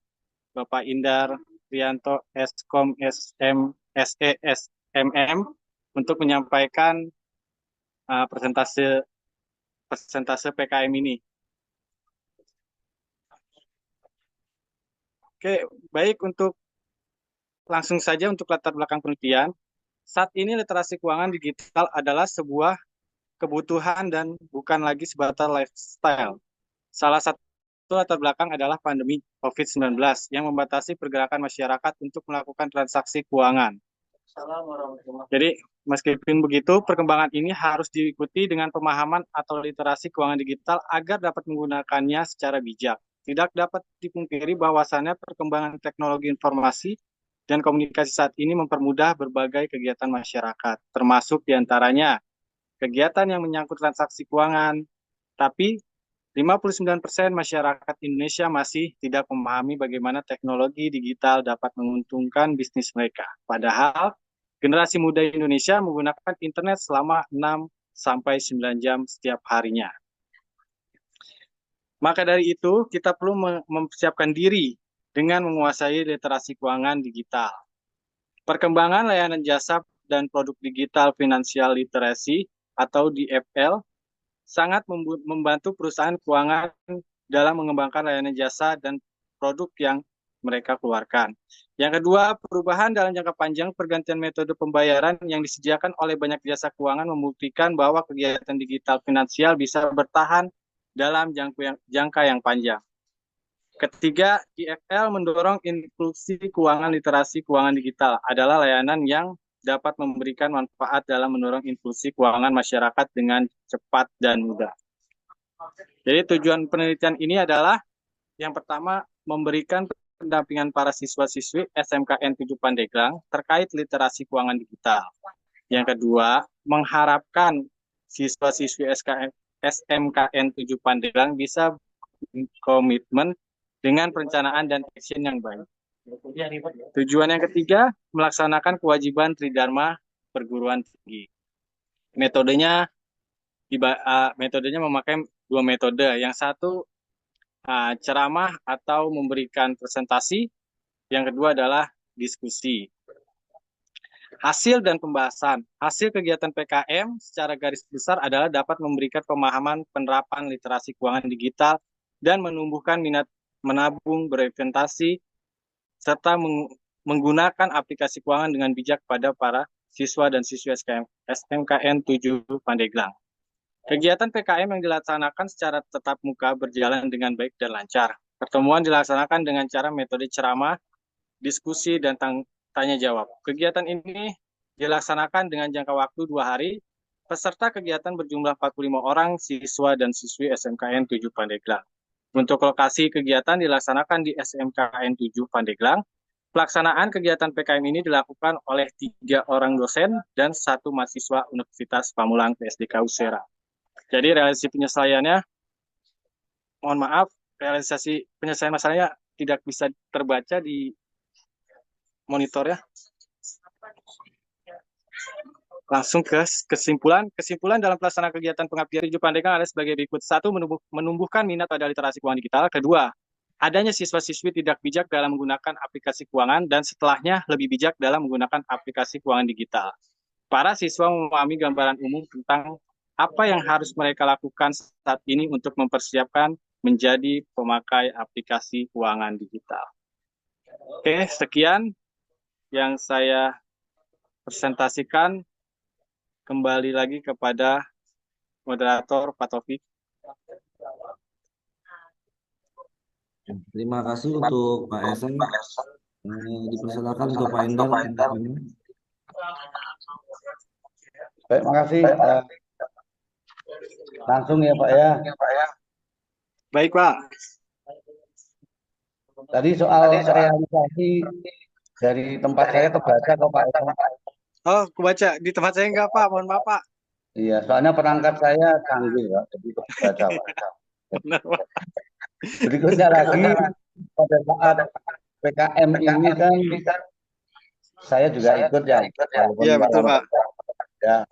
Bapak Indar Prianto Eskom SM SESMM untuk menyampaikan persentase PKM ini. Oke, baik, untuk langsung saja untuk latar belakang penelitian. Saat ini literasi keuangan digital adalah sebuah kebutuhan dan bukan lagi sebatas lifestyle. Salah satu latar belakang adalah pandemi COVID-19 yang membatasi pergerakan masyarakat untuk melakukan transaksi keuangan. Jadi, meskipun begitu, perkembangan ini harus diikuti dengan pemahaman atau literasi keuangan digital agar dapat menggunakannya secara bijak. Tidak dapat dipungkiri bahwasannya perkembangan teknologi informasi dan komunikasi saat ini mempermudah berbagai kegiatan masyarakat, termasuk diantaranya kegiatan yang menyangkut transaksi keuangan. Tapi 59% masyarakat Indonesia masih tidak memahami bagaimana teknologi digital dapat menguntungkan bisnis mereka. Padahal generasi muda Indonesia menggunakan internet selama 6-9 jam setiap harinya. Maka dari itu, kita perlu mempersiapkan diri dengan menguasai literasi keuangan digital. Perkembangan layanan jasa dan produk digital financial literacy atau DFL sangat membantu perusahaan keuangan dalam mengembangkan layanan jasa dan produk yang mereka keluarkan. Yang kedua, perubahan dalam jangka panjang pergantian metode pembayaran yang disediakan oleh banyak jasa keuangan membuktikan bahwa kegiatan digital finansial bisa bertahan dalam jangka yang panjang. Ketiga, DFL mendorong inklusi keuangan literasi keuangan digital adalah layanan yang dapat memberikan manfaat dalam mendorong inklusi keuangan masyarakat dengan cepat dan mudah. Jadi tujuan penelitian ini adalah yang pertama memberikan pendampingan para siswa-siswi SMKN 7 Pandeglang terkait literasi keuangan digital. Yang kedua, mengharapkan siswa-siswi SMKN 7 Pandeglang bisa komitmen dengan perencanaan dan action yang baik. Tujuan yang ketiga, melaksanakan kewajiban Tridharma perguruan tinggi. Metodenya memakai dua metode. Yang satu ceramah atau memberikan presentasi. Yang kedua adalah diskusi. Hasil dan pembahasan. Hasil kegiatan PKM secara garis besar adalah dapat memberikan pemahaman penerapan literasi keuangan digital dan menumbuhkan minat menabung, berinvestasi, serta menggunakan aplikasi keuangan dengan bijak pada para siswa dan siswi SMKN 7 Pandeglang. Kegiatan PKM yang dilaksanakan secara tatap muka berjalan dengan baik dan lancar. Pertemuan dilaksanakan dengan cara metode ceramah, diskusi, dan tanya jawab. Kegiatan ini dilaksanakan dengan jangka waktu 2 hari. Peserta kegiatan berjumlah 45 orang siswa dan siswi SMKN 7 Pandeglang. Untuk lokasi kegiatan dilaksanakan di SMKN 7 Pandeglang. Pelaksanaan kegiatan PKM ini dilakukan oleh 3 orang dosen dan 1 mahasiswa Universitas Pamulang PSDK Usera. Jadi realisasi penyelesaiannya, mohon maaf, realisasi penyelesaian masalahnya tidak bisa terbaca di monitor ya. Langsung ke kesimpulan. Kesimpulan dalam pelaksanaan kegiatan pengabdian 7 Pandeglang adalah sebagai berikut. 1, menumbuhkan minat pada literasi keuangan digital. Kedua, adanya siswa-siswi tidak bijak dalam menggunakan aplikasi keuangan dan setelahnya lebih bijak dalam menggunakan aplikasi keuangan digital. Para siswa memahami gambaran umum tentang apa yang harus mereka lakukan saat ini untuk mempersiapkan menjadi pemakai aplikasi keuangan digital. Oke, sekian. yang saya presentasikan kembali lagi kepada moderator Pak Taufik. Terima kasih untuk Pak Esen. Dipersilakan untuk Pak Indar. Baik, makasih. Langsung ya Pak ya. Baik Pak. Tadi soal realisasi dari tempat saya kebaca kok Pak Esen. Oh, kebaca. Di tempat saya enggak Pak, mohon maaf Pak. Iya, soalnya perangkat saya canggih Pak, jadi kebaca Pak. Benar Pak. Berikutnya lagi, pada saat PKM ini kan saya juga ikut ya. Iya betul Pak. Ya,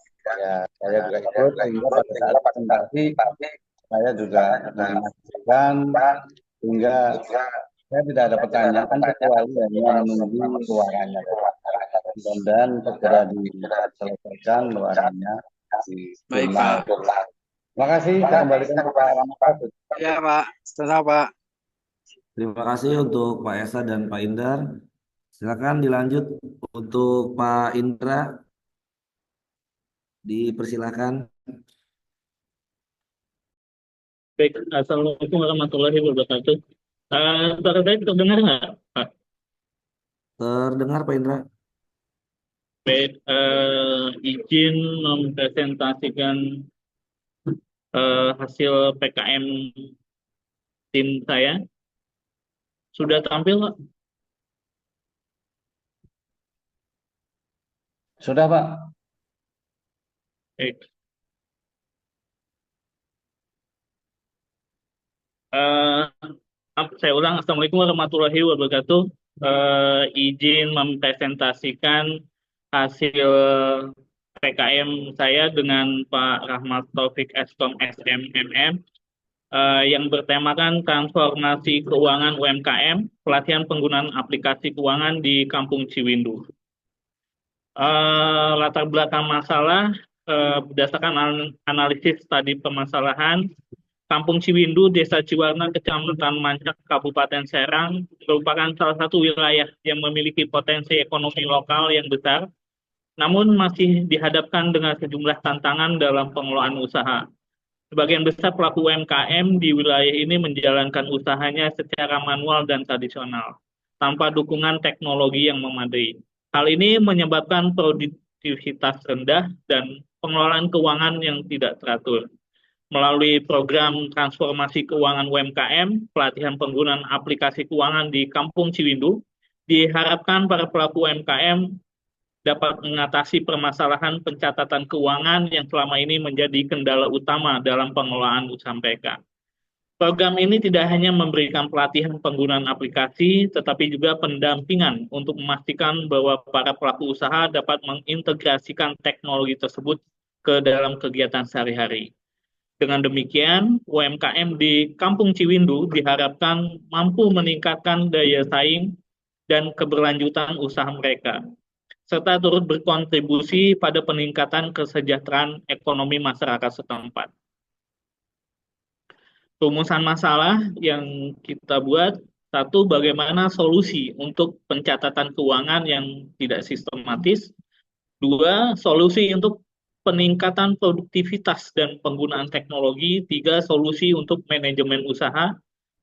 saya juga ikut sehingga pada saat presentasi saya juga menyaksikan sehingga saya tidak ada pertanyaan kecuali hanya menunggu suaranya. Dan segera diselesaikan suaranya di Baik Pak. Terima kasih. Saya kembalikan ke Pak Rahmat. Ya Pak, sama Pak. Terima kasih untuk Pak Esa dan Pak Indar. Silakan dilanjut untuk Pak Indra. Dipersilakan. Baik, Assalamualaikum warahmatullahi wabarakatuh. Suara saya terdengar nggak, Pak? Terdengar Pak Indra. Baik, izin mempresentasikan hasil PKM tim saya. Sudah tampil, Pak? Sudah, Pak. Baik. Saya ulang, Assalamualaikum warahmatullahi wabarakatuh. Izin mempresentasikan hasil PKM saya dengan Pak Rahmat Taufik Eskom SMMM yang bertemakan transformasi keuangan UMKM, pelatihan penggunaan aplikasi keuangan di Kampung Ciwindu. Latar belakang masalah berdasarkan analisis tadi permasalahan, Kampung Ciwindu, Desa Ciwarna, Kecamatan Mancak, Kabupaten Serang merupakan salah satu wilayah yang memiliki potensi ekonomi lokal yang besar, namun masih dihadapkan dengan sejumlah tantangan dalam pengelolaan usaha. Sebagian besar pelaku UMKM di wilayah ini menjalankan usahanya secara manual dan tradisional, tanpa dukungan teknologi yang memadai. Hal ini menyebabkan produktivitas rendah dan pengelolaan keuangan yang tidak teratur. Melalui program transformasi keuangan UMKM, pelatihan penggunaan aplikasi keuangan di Kampung Ciwindu, diharapkan para pelaku UMKM dapat mengatasi permasalahan pencatatan keuangan yang selama ini menjadi kendala utama dalam pengelolaan usaha mereka. Program ini tidak hanya memberikan pelatihan penggunaan aplikasi, tetapi juga pendampingan untuk memastikan bahwa para pelaku usaha dapat mengintegrasikan teknologi tersebut ke dalam kegiatan sehari-hari. Dengan demikian, UMKM di Kampung Ciwindu diharapkan mampu meningkatkan daya saing dan keberlanjutan usaha mereka, serta turut berkontribusi pada peningkatan kesejahteraan ekonomi masyarakat setempat. Rumusan masalah yang kita buat, satu, bagaimana solusi untuk pencatatan keuangan yang tidak sistematis. Dua, solusi untuk peningkatan produktivitas dan penggunaan teknologi. Tiga, solusi untuk manajemen usaha.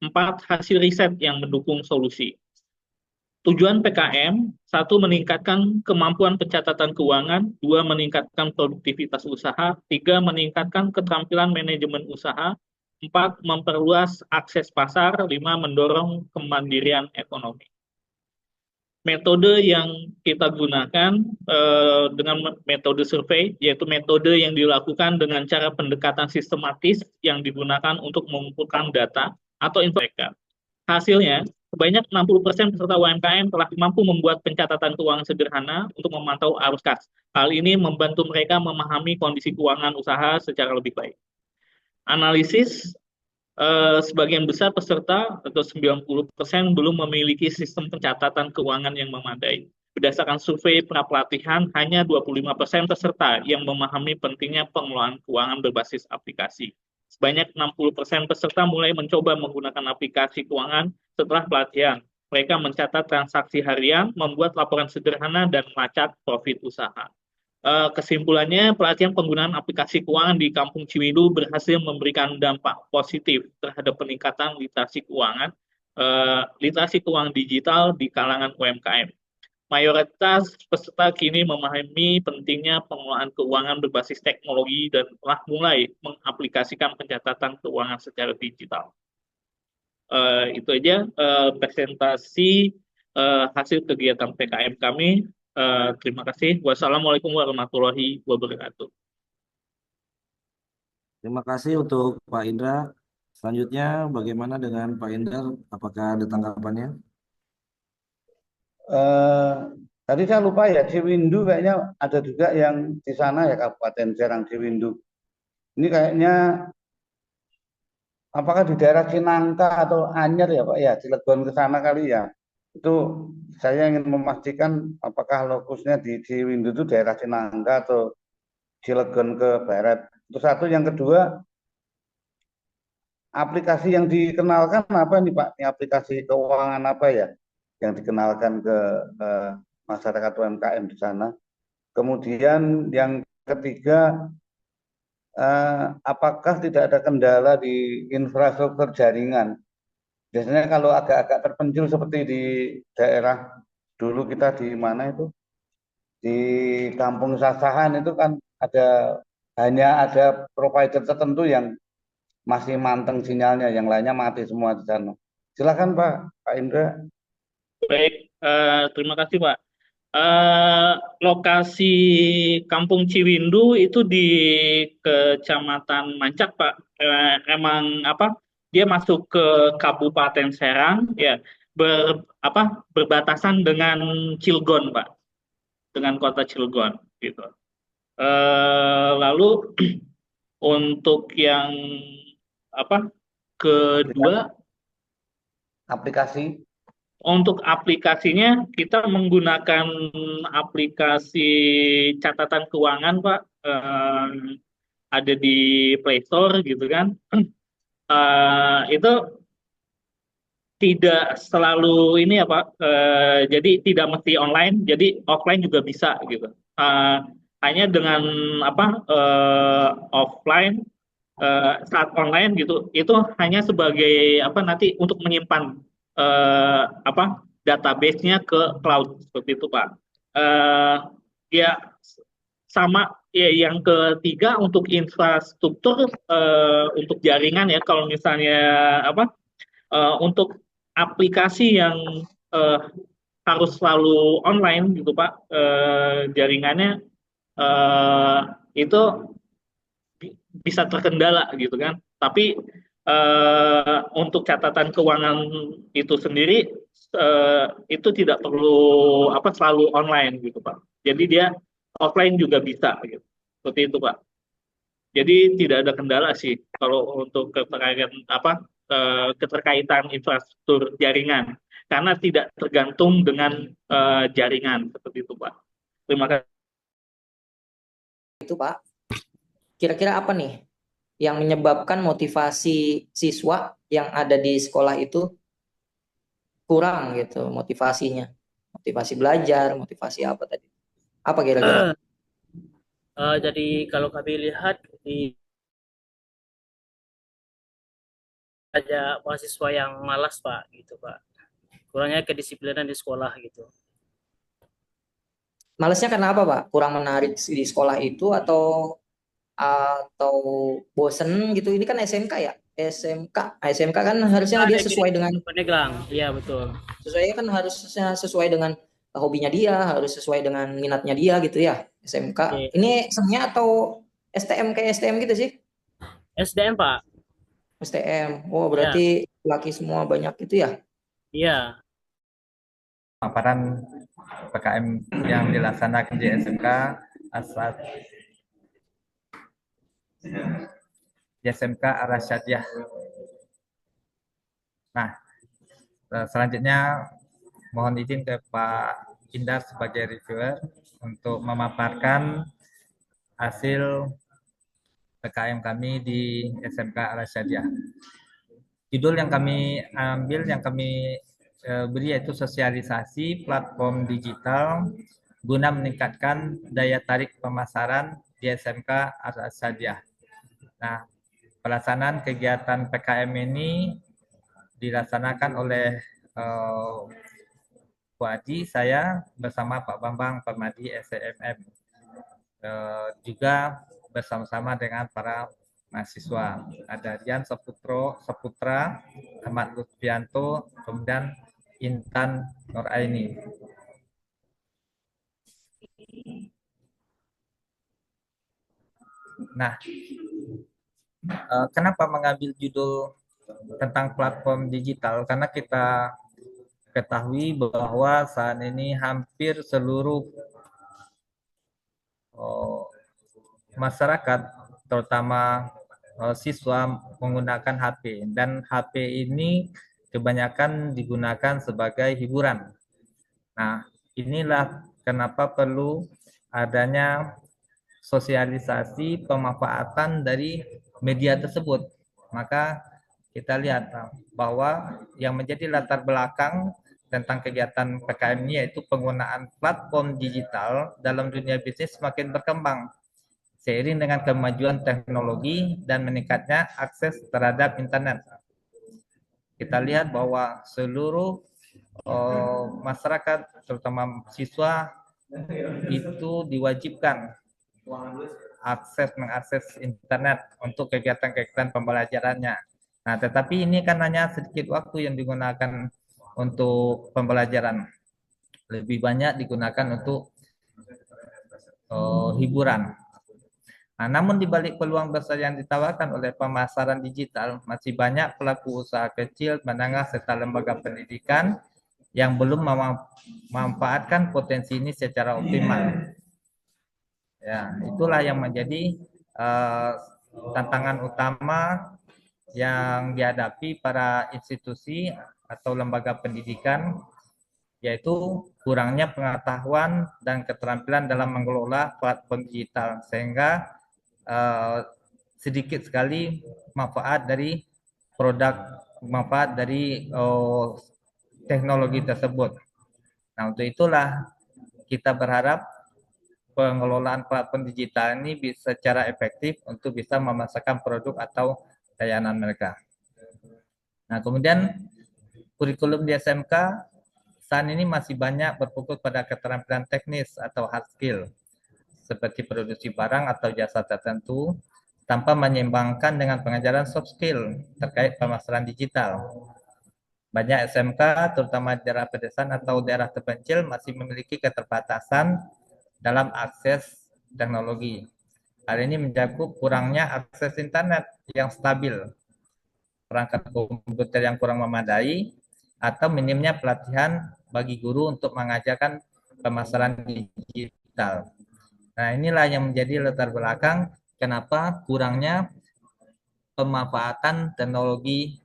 Empat, hasil riset yang mendukung solusi. Tujuan PKM, satu, meningkatkan kemampuan pencatatan keuangan. Dua, meningkatkan produktivitas usaha. Tiga, meningkatkan keterampilan manajemen usaha. Empat, memperluas akses pasar. Lima, mendorong kemandirian ekonomi. Metode yang kita gunakan dengan metode survei, yaitu metode yang dilakukan dengan cara pendekatan sistematis yang digunakan untuk mengumpulkan data atau info. Hasilnya, sebanyak 60% peserta UMKM telah mampu membuat pencatatan keuangan sederhana untuk memantau arus kas. Hal ini membantu mereka memahami kondisi keuangan usaha secara lebih baik. Analisis, sebagian besar peserta atau 90% belum memiliki sistem pencatatan keuangan yang memadai. Berdasarkan survei pra-pelatihan, hanya 25% peserta yang memahami pentingnya pengelolaan keuangan berbasis aplikasi. Sebanyak 60% peserta mulai mencoba menggunakan aplikasi keuangan setelah pelatihan. Mereka mencatat transaksi harian, membuat laporan sederhana, dan melacak profit usaha. Kesimpulannya, pelatihan penggunaan aplikasi keuangan di Kampung Ciwidey berhasil memberikan dampak positif terhadap peningkatan literasi keuangan digital di kalangan UMKM. Mayoritas peserta kini memahami pentingnya pengelolaan keuangan berbasis teknologi dan telah mulai mengaplikasikan pencatatan keuangan secara digital. Itu aja presentasi hasil kegiatan PKM kami. Terima kasih. Wassalamualaikum warahmatullahi wabarakatuh. Terima kasih untuk Pak Indra. Selanjutnya, bagaimana dengan Pak Indra? Apakah ada tanggapannya? Tadi saya lupa ya, Ciwidey kayaknya ada juga yang di sana ya, Kabupaten Serang Ciwidey. Ini kayaknya apakah di daerah Cinangka atau Anyer ya Pak ya, Cilegon ke sana kali ya. Itu saya ingin memastikan apakah lokusnya di Ciwidey itu daerah Cinangka atau Cilegon ke barat. Itu satu. Yang kedua, aplikasi yang dikenalkan apa nih Pak? Ini aplikasi keuangan apa ya yang dikenalkan ke masyarakat UMKM di sana? Kemudian yang ketiga, apakah tidak ada kendala di infrastruktur jaringan? Biasanya kalau agak-agak terpencil seperti di daerah dulu kita di mana itu, di Kampung Sasahan itu kan hanya ada provider tertentu yang masih manteng sinyalnya, yang lainnya mati semua di sana. Silakan Pak Indra. Baik, terima kasih Pak. Lokasi Kampung Ciwidey itu di Kecamatan Mancak Pak. Emang dia masuk ke Kabupaten Serang ya, berbatasan dengan Cilegon Pak, dengan kota Cilegon gitu. Lalu untuk yang kedua, aplikasi. Untuk aplikasinya kita menggunakan aplikasi catatan keuangan Pak, ada di Play Store gitu kan. Itu tidak selalu ini ya Pak, jadi tidak mesti online, jadi offline juga bisa gitu. Hanya dengan offline, saat online gitu, itu hanya sebagai nanti untuk menyimpan database-nya ke cloud seperti itu Pak. Ya sama ya, yang ketiga untuk infrastruktur, untuk jaringan ya, kalau misalnya untuk aplikasi yang harus selalu online gitu Pak, jaringannya itu bisa terkendala gitu kan. Tapi untuk catatan keuangan itu sendiri itu tidak perlu selalu online gitu Pak. Jadi dia offline juga bisa gitu. Seperti itu Pak. Jadi tidak ada kendala sih kalau untuk keterkaitan infrastruktur jaringan, karena tidak tergantung dengan jaringan seperti itu Pak. Terima kasih. Itu Pak. Kira-kira apa nih yang menyebabkan motivasi siswa yang ada di sekolah itu kurang gitu motivasinya, motivasi belajar, motivasi apa tadi? Apa kira-kira? Jadi kalau kami lihat ada mahasiswa yang malas Pak, gitu Pak. Kurangnya kedisiplinan di sekolah gitu. Malasnya karena apa Pak? Kurang menarik di sekolah itu atau bosen gitu? Ini kan SMK ya? SMK kan harusnya dia sesuai dengan Pandeglang, iya betul. sesuai kan harusnya sesuai dengan hobinya dia, harus sesuai dengan minatnya dia gitu ya, SMK. Ini sennya atau STM kayak STM gitu sih? SDM Pak. STM. Oh berarti laki semua banyak gitu ya? Iya. Paparan PKM yang dilaksanakan di SMK SMK Arasyadiah. Nah, selanjutnya mohon izin ke Pak Indar sebagai reviewer untuk memaparkan hasil PKM kami di SMK Arasyadiah. Judul yang kami ambil, yang kami beri yaitu sosialisasi platform digital guna meningkatkan daya tarik pemasaran di SMK Al-Asadiah. Nah, pelaksanaan kegiatan PKM ini dilaksanakan oleh Bu Adi, saya bersama Pak Bambang Permadi SCMM, juga bersama-sama dengan para mahasiswa. Ada Dian Saputra, Ahmad Lutfianto, kemudian Intan Nuraini. Nah, kenapa mengambil judul tentang platform digital? Karena kita ketahui bahwa saat ini hampir seluruh masyarakat, terutama siswa, menggunakan HP, dan HP ini kebanyakan digunakan sebagai hiburan. Nah, inilah kenapa perlu adanya sosialisasi pemanfaatan dari media tersebut. Maka kita lihat bahwa yang menjadi latar belakang tentang kegiatan PKM ini yaitu penggunaan platform digital dalam dunia bisnis semakin berkembang seiring dengan kemajuan teknologi dan meningkatnya akses terhadap internet. Kita lihat bahwa seluruh masyarakat, terutama siswa, itu diwajibkan mengakses internet untuk kegiatan-kegiatan pembelajarannya. Nah, tetapi ini kan hanya sedikit waktu yang digunakan untuk pembelajaran. Lebih banyak digunakan untuk hiburan. Nah, namun di balik peluang besar yang ditawarkan oleh pemasaran digital, masih banyak pelaku usaha kecil, menengah, serta lembaga pendidikan yang belum memanfaatkan potensi ini secara optimal. Ya, itulah yang menjadi tantangan utama yang dihadapi para institusi atau lembaga pendidikan, yaitu kurangnya pengetahuan dan keterampilan dalam mengelola platform digital, sehingga sedikit sekali manfaat dari teknologi tersebut. Nah, untuk itulah kita berharap pengelolaan platform digital ini bisa secara efektif untuk bisa memasarkan produk atau layanan mereka. Nah, kemudian kurikulum di SMK saat ini masih banyak berfokus pada keterampilan teknis atau hard skill, seperti produksi barang atau jasa tertentu, tanpa menyeimbangkan dengan pengajaran soft skill terkait pemasaran digital. Banyak SMK, terutama di daerah pedesaan atau daerah terpencil, masih memiliki keterbatasan dalam akses teknologi. Hal ini mencakup kurangnya akses internet yang stabil, perangkat komputer yang kurang memadai, atau minimnya pelatihan bagi guru untuk mengajarkan pemasaran digital. Nah, inilah yang menjadi latar belakang kenapa kurangnya pemanfaatan teknologi,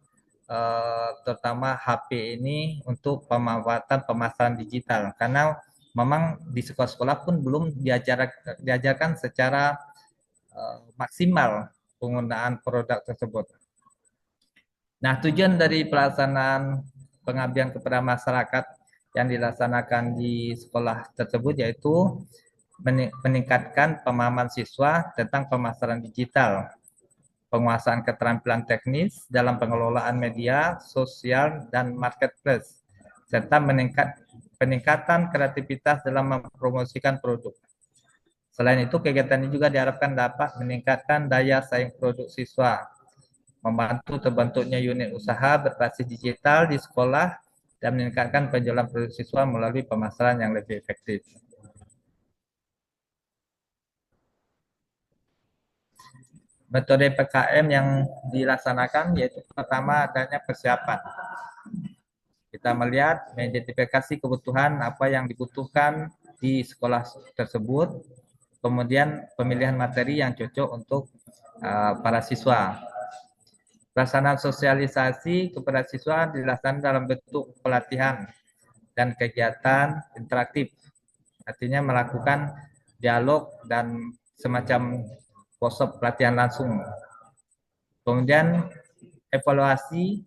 terutama HP ini untuk pemanfaatan pemasaran digital. Karena memang di sekolah-sekolah pun belum diajarkan secara maksimal penggunaan produk tersebut. Nah, tujuan dari pelaksanaan pengabdian kepada masyarakat yang dilaksanakan di sekolah tersebut yaitu meningkatkan pemahaman siswa tentang pemasaran digital, penguasaan keterampilan teknis dalam pengelolaan media sosial dan marketplace, serta peningkatan kreativitas dalam mempromosikan produk. Selain itu, kegiatan ini juga diharapkan dapat meningkatkan daya saing produk siswa, membantu terbentuknya unit usaha berbasis digital di sekolah, dan meningkatkan penjualan produk siswa melalui pemasaran yang lebih efektif. Metode PKM yang dilaksanakan yaitu pertama adanya persiapan. Kita melihat mengidentifikasi kebutuhan apa yang dibutuhkan di sekolah tersebut, kemudian pemilihan materi yang cocok untuk para siswa. Pelaksanaan sosialisasi kepada siswa dilaksanakan dalam bentuk pelatihan dan kegiatan interaktif, artinya melakukan dialog dan semacam workshop pelatihan langsung. Kemudian evaluasi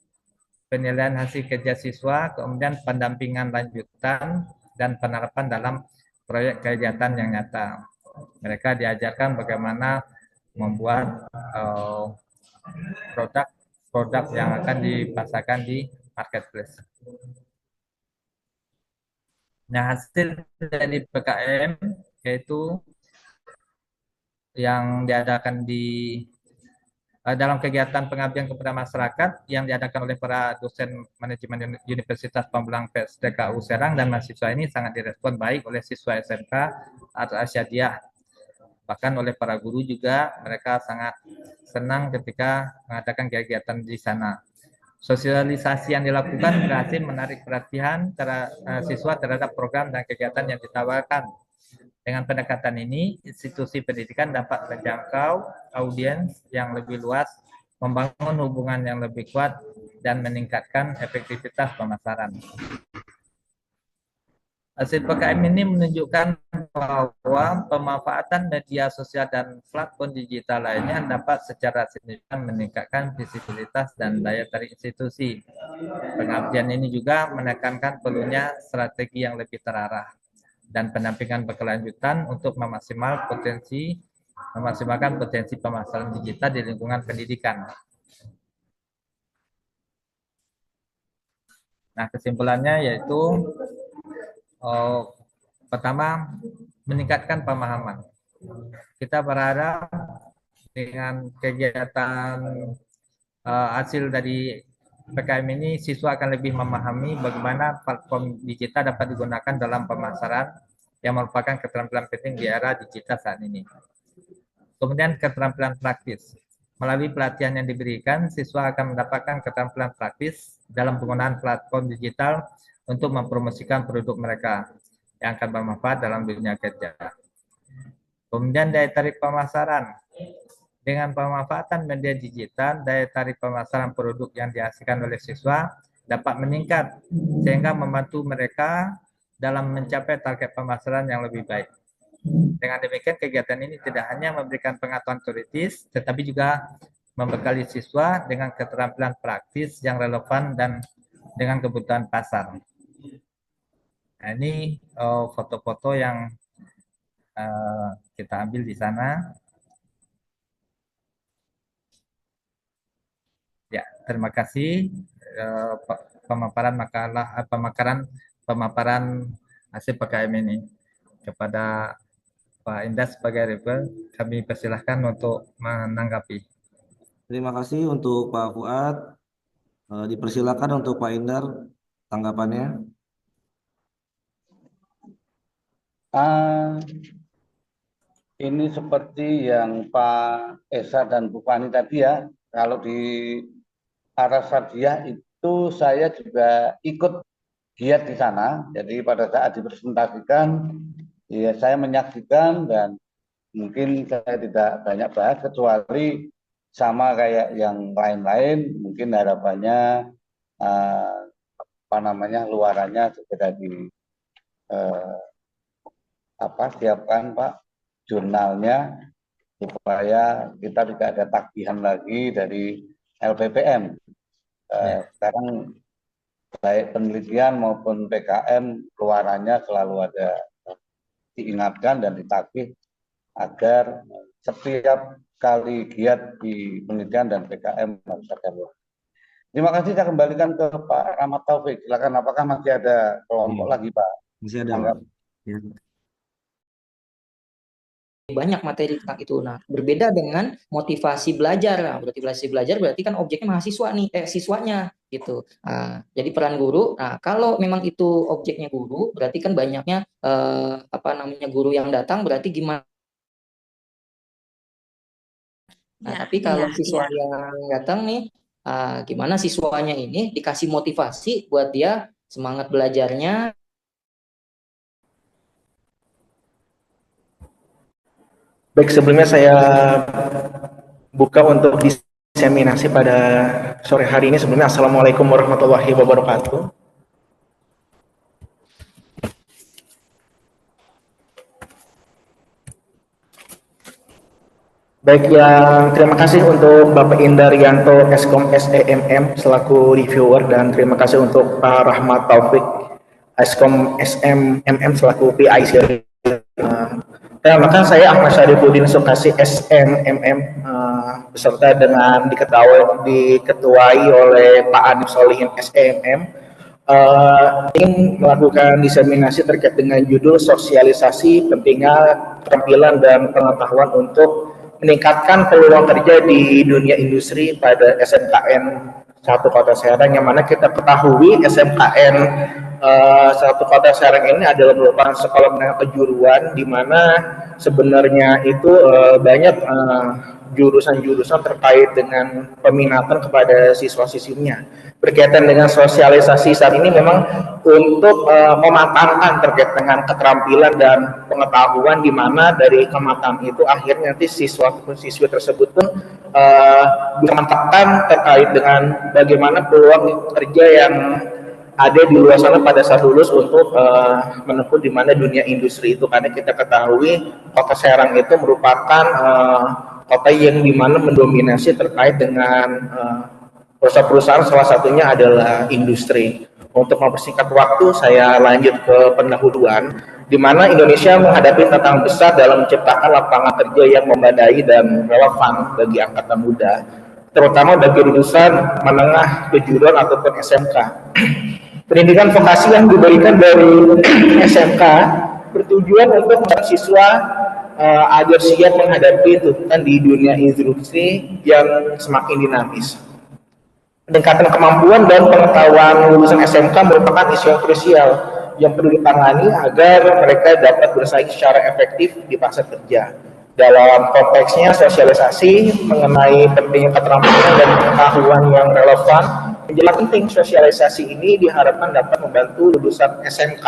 penilaian hasil kerja siswa, kemudian pendampingan lanjutan, dan penerapan dalam proyek kegiatan yang nyata. Mereka diajarkan bagaimana membuat produk yang akan dipasarkan di marketplace. Nah, hasil dari PKM yaitu yang diadakan dalam kegiatan pengabdian kepada masyarakat yang diadakan oleh para dosen manajemen Universitas Pamulang PSDKU Serang dan mahasiswa ini sangat direspon baik oleh siswa SMK atau Asyadiah. Bahkan oleh para guru juga mereka sangat senang ketika mengadakan kegiatan di sana. Sosialisasi yang dilakukan berhasil menarik perhatian siswa terhadap program dan kegiatan yang ditawarkan. Dengan pendekatan ini, institusi pendidikan dapat menjangkau audiens yang lebih luas, membangun hubungan yang lebih kuat, dan meningkatkan efektivitas pemasaran. Hasil PKM ini menunjukkan bahwa pemanfaatan media sosial dan platform digital lainnya dapat secara signifikan meningkatkan visibilitas dan daya tarik institusi. Pengabdian ini juga menekankan perlunya strategi yang lebih terarah dan pendampingan berkelanjutan untuk memaksimalkan potensi pemasaran digital di lingkungan pendidikan. Nah, kesimpulannya yaitu pertama, meningkatkan pemahaman. Kita berharap dengan kegiatan hasil dari PKM ini, siswa akan lebih memahami bagaimana platform digital dapat digunakan dalam pemasaran yang merupakan keterampilan penting di era digital saat ini. Kemudian keterampilan praktis. Melalui pelatihan yang diberikan, siswa akan mendapatkan keterampilan praktis dalam penggunaan platform digital untuk mempromosikan produk mereka yang akan bermanfaat dalam dunia kerja. Kemudian daya tarik pemasaran. Dengan pemanfaatan media digital, daya tarik pemasaran produk yang dihasilkan oleh siswa dapat meningkat sehingga membantu mereka dalam mencapai target pemasaran yang lebih baik. Dengan demikian, kegiatan ini tidak hanya memberikan pengetahuan teoritis, tetapi juga membekali siswa dengan keterampilan praktis yang relevan dan dengan kebutuhan pasar. Nah, ini foto-foto yang kita ambil di sana. Ya, terima kasih pemaparan hasil PKM ini. Kepada Pak Indah sebagai reviewer, kami persilahkan untuk menanggapi. Terima kasih untuk Pak Fuad. Dipersilakan untuk Pak Indar tanggapannya. Ini seperti yang Pak Esa dan Bu Fani tadi ya, kalau di Arasadiah itu saya juga ikut giat di sana. Jadi pada saat dipresentasikan, ya saya menyaksikan dan mungkin saya tidak banyak bahas kecuali sama kayak yang lain-lain. Mungkin harapannya luarannya segera siapkan Pak jurnalnya supaya kita tidak ada tagihan lagi dari LPPM. Sekarang baik penelitian maupun PKM keluarannya selalu ada diingatkan dan ditagih agar setiap kali giat di penelitian dan PKM harus ada luar. Terima kasih, saya kembalikan ke Pak Rahmat Taufik. Silakan, apakah masih ada kelompok lagi Pak? Masih ada Pak. Ya. Banyak materi tentang itu. Nah, berbeda dengan motivasi belajar. Nah, motivasi belajar berarti kan objeknya mahasiswa nih, siswanya gitu. Nah, jadi peran guru. Nah, kalau memang itu objeknya guru, berarti kan banyaknya guru yang datang, berarti gimana? Nah, tapi kalau siswa yang datang nih, gimana siswanya ini dikasih motivasi buat dia semangat belajarnya. Baik, sebelumnya saya buka untuk diseminasi pada sore hari ini. Sebelumnya, Assalamualaikum warahmatullahi wabarakatuh. Baik, yang terima kasih untuk Bapak Indaryanto Eskom SEMM selaku reviewer, dan terima kasih untuk Pak Rahmat Taufik Eskom SMMM selaku PIC. Maka saya Ahmad Syarifuddin Sukasi SMMM beserta dengan diketuai oleh Pak Anif Solihin SMM ingin melakukan diseminasi terkait dengan judul sosialisasi pentingnya keterampilan dan pengetahuan untuk meningkatkan peluang kerja di dunia industri pada SMKN Satu Kota Serang, yang mana kita ketahui SMKN Satu Kota Serang ini adalah merupakan sekolah menengah kejuruan, di mana sebenarnya itu banyak jurusan-jurusan terkait dengan peminatan kepada siswa-siswinya. Berkaitan dengan sosialisasi saat ini memang untuk mematangkan terkait dengan keterampilan dan pengetahuan, di mana dari kematangan itu akhirnya nanti siswa-siswi tersebut pun bisa mantapkan terkait dengan bagaimana peluang kerja yang ada di luar sana pada saat lulus untuk menempuh di mana dunia industri itu. Karena kita ketahui Kota Serang itu merupakan kota yang dimana mendominasi terkait dengan perusahaan-perusahaan, salah satunya adalah industri. Untuk mempersingkat waktu, saya lanjut ke pendahuluan, di mana Indonesia menghadapi tantangan besar dalam menciptakan lapangan kerja yang memadai dan relevan bagi angkatan muda, terutama bagi lulusan menengah kejuruan ataupun SMK. Pendidikan vokasi yang diberikan dari SMK bertujuan untuk membuat siswa agar siap menghadapi tuntutan di dunia industri yang semakin dinamis. Peningkatan kemampuan dan pengetahuan lulusan SMK merupakan isu yang krusial yang perlu ditangani agar mereka dapat bersaing secara efektif di pasar kerja. Dalam konteksnya, sosialisasi mengenai pentingnya keterampilan dan pengetahuan yang relevan menjadi penting. Sosialisasi ini diharapkan dapat membantu lulusan SMK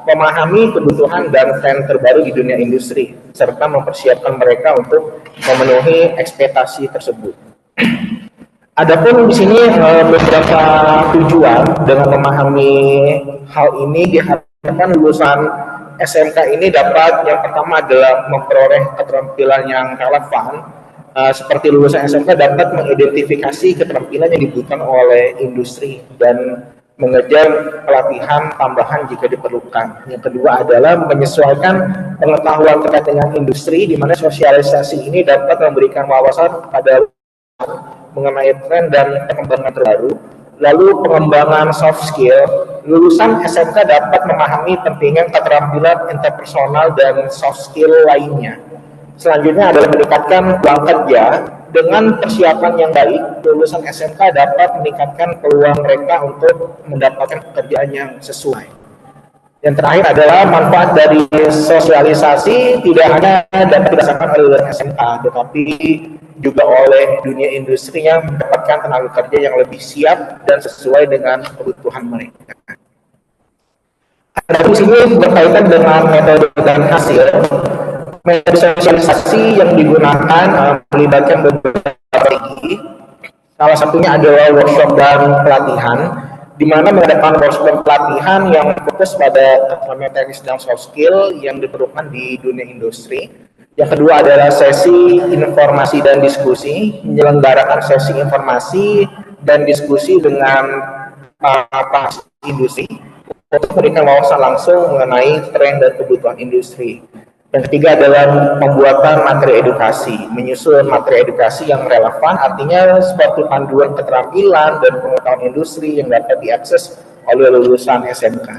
memahami kebutuhan dan tren terbaru di dunia industri, serta mempersiapkan mereka untuk memenuhi ekspektasi tersebut. Adapun di sini beberapa tujuan dengan memahami hal ini, diharapkan lulusan SMK ini dapat, yang pertama adalah memperoleh keterampilan yang relevan. Seperti lulusan SMK dapat mengidentifikasi keterampilan yang dibutuhkan oleh industri dan mengejar pelatihan tambahan jika diperlukan. Yang kedua adalah menyesuaikan pengetahuan terkait dengan industri, di mana sosialisasi ini dapat memberikan wawasan pada mengenai tren dan perkembangan terbaru. Lalu pengembangan soft skill, lulusan SMK dapat memahami pentingnya keterampilan interpersonal dan soft skill lainnya. Selanjutnya adalah meningkatkan peluang kerja. Dengan persiapan yang baik, lulusan SMK dapat meningkatkan peluang mereka untuk mendapatkan pekerjaan yang sesuai. Yang terakhir adalah manfaat dari sosialisasi tidak hanya dapat dirasakan oleh lulusan SMK, tetapi juga oleh dunia industri yang mendapatkan tenaga kerja yang lebih siap dan sesuai dengan kebutuhan mereka. Ada di sini berkaitan dengan metode dan hasil. Metode sosialisasi yang digunakan melibatkan beberapa strategi. Salah satunya adalah workshop dan pelatihan, di mana mengadakan workshop dan pelatihan yang fokus pada keterampilan teknis dan soft skill yang diperlukan di dunia industri. Yang kedua adalah sesi informasi dan diskusi, menyelenggarakan sesi informasi dan diskusi dengan para industri untuk memberikan wawasan langsung mengenai tren dan kebutuhan industri. Yang ketiga adalah pembuatan materi edukasi, menyusun materi edukasi yang relevan, artinya seperti panduan keterampilan dan pengetahuan industri yang dapat diakses oleh lulusan SMK.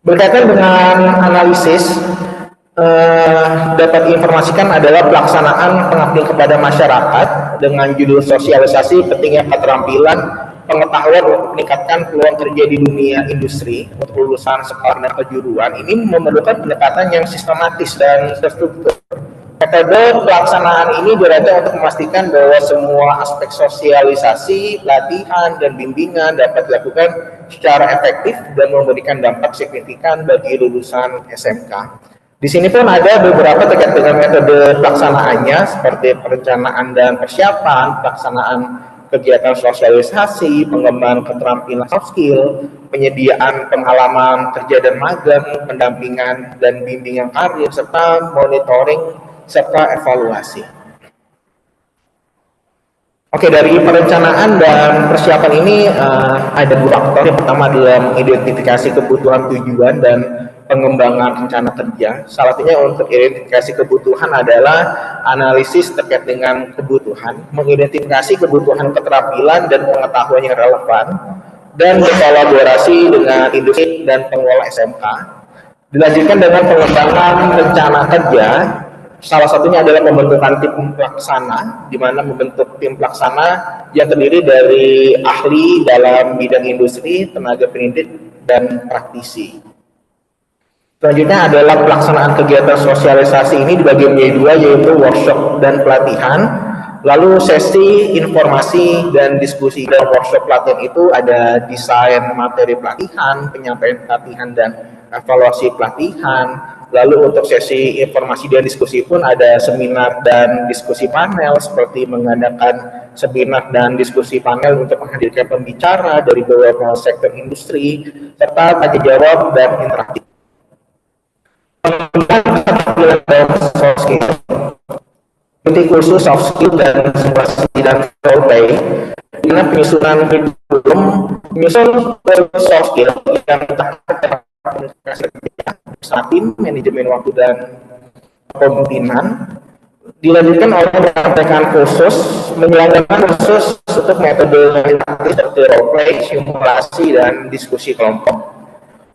Berkaitan dengan analisis, dapat diinformasikan adalah pelaksanaan pengabdian kepada masyarakat dengan judul sosialisasi pentingnya keterampilan pengetahuan untuk meningkatkan peluang kerja di dunia industri untuk lulusan sekolah dan kejuruan. Ini memerlukan pendekatan yang sistematis dan terstruktur. Metode pelaksanaan ini dirancang untuk memastikan bahwa semua aspek sosialisasi, pelatihan, dan bimbingan dapat dilakukan secara efektif dan memberikan dampak signifikan bagi lulusan SMK. Di sini pun ada beberapa terkait dengan metode pelaksanaannya, seperti perencanaan dan persiapan, pelaksanaan kegiatan sosialisasi, pengembangan keterampilan soft skill, penyediaan pengalaman kerja dan magang, pendampingan dan bimbingan karir, serta monitoring serta evaluasi. Oke, dari perencanaan dan persiapan ini ada dua faktor. Yang pertama adalah identifikasi kebutuhan tujuan dan pengembangan rencana kerja. Salah satunya untuk identifikasi kebutuhan adalah analisis terkait dengan kebutuhan, mengidentifikasi kebutuhan keterampilan dan pengetahuan yang relevan, dan berkolaborasi dengan industri dan pengelola SMK. Dilanjutkan dengan pengembangan rencana kerja. Salah satunya adalah pembentukan tim pelaksana, di mana membentuk tim pelaksana yang terdiri dari ahli dalam bidang industri, tenaga pendidik, dan praktisi. Selanjutnya adalah pelaksanaan kegiatan sosialisasi ini dibagi menjadi dua, yaitu workshop dan pelatihan. Lalu sesi informasi dan diskusi. Dalam workshop pelatihan itu ada desain materi pelatihan, penyampaian pelatihan, dan evaluasi pelatihan. Lalu untuk sesi informasi dan diskusi pun ada seminar dan diskusi panel, seperti mengadakan seminar dan diskusi panel untuk menghadirkan pembicara dari beberapa sektor industri, serta tanya jawab dan interaktif. Soft skill, seperti kursus soft skill dan simulasi dan role play, dengan penyusunan kurikulum, menyusun soft skill yang tim, manajemen waktu dan kepemimpinan. Dilanjutkan oleh menyampaikan khusus, menyelenggarakan khusus untuk metode seperti role play, simulasi, dan diskusi kelompok.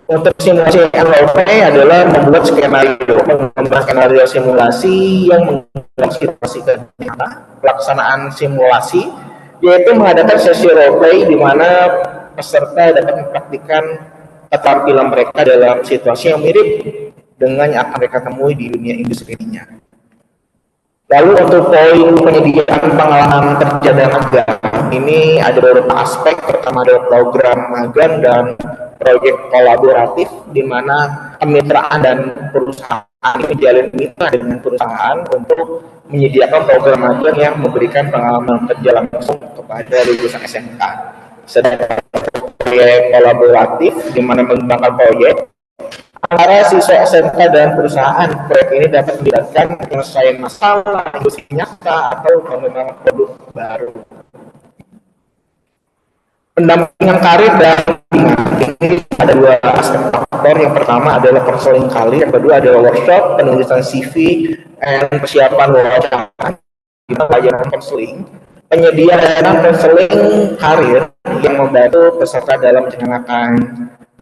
Untuk simulasi dan role play adalah membuat skenario, mengembangkan skenario simulasi yang menggunakan situasi nyata. Pelaksanaan simulasi yaitu mengadakan sesi role play di mana peserta dapat mempraktikkan keterampilan mereka dalam situasi yang mirip dengan yang akan mereka temui di dunia industri-nya. Lalu untuk poin penyediaan pengalaman kerja dan magang, ini ada beberapa aspek. Pertama adalah program magang dan proyek kolaboratif, di mana kemitraan dan perusahaan ini menjalin mitra dengan perusahaan untuk menyediakan program magang yang memberikan pengalaman kerja langsung kepada lulusan SMK. Sedangkan proyek kolaboratif, di mana mengembangkan proyek antara siswa SMK dan perusahaan. Proyek ini dapat melibatkan penyelesaian masalah, industri nyata, atau pengembangan produk baru. Pendampingan karir dan ini ada dua aspek faktor. Yang pertama adalah konseling karir, yang kedua adalah workshop, penulisan CV, dan persiapan wawancara. Di pelajaran konseling, penyedia layanan konseling karir yang membantu peserta dalam menyenangkan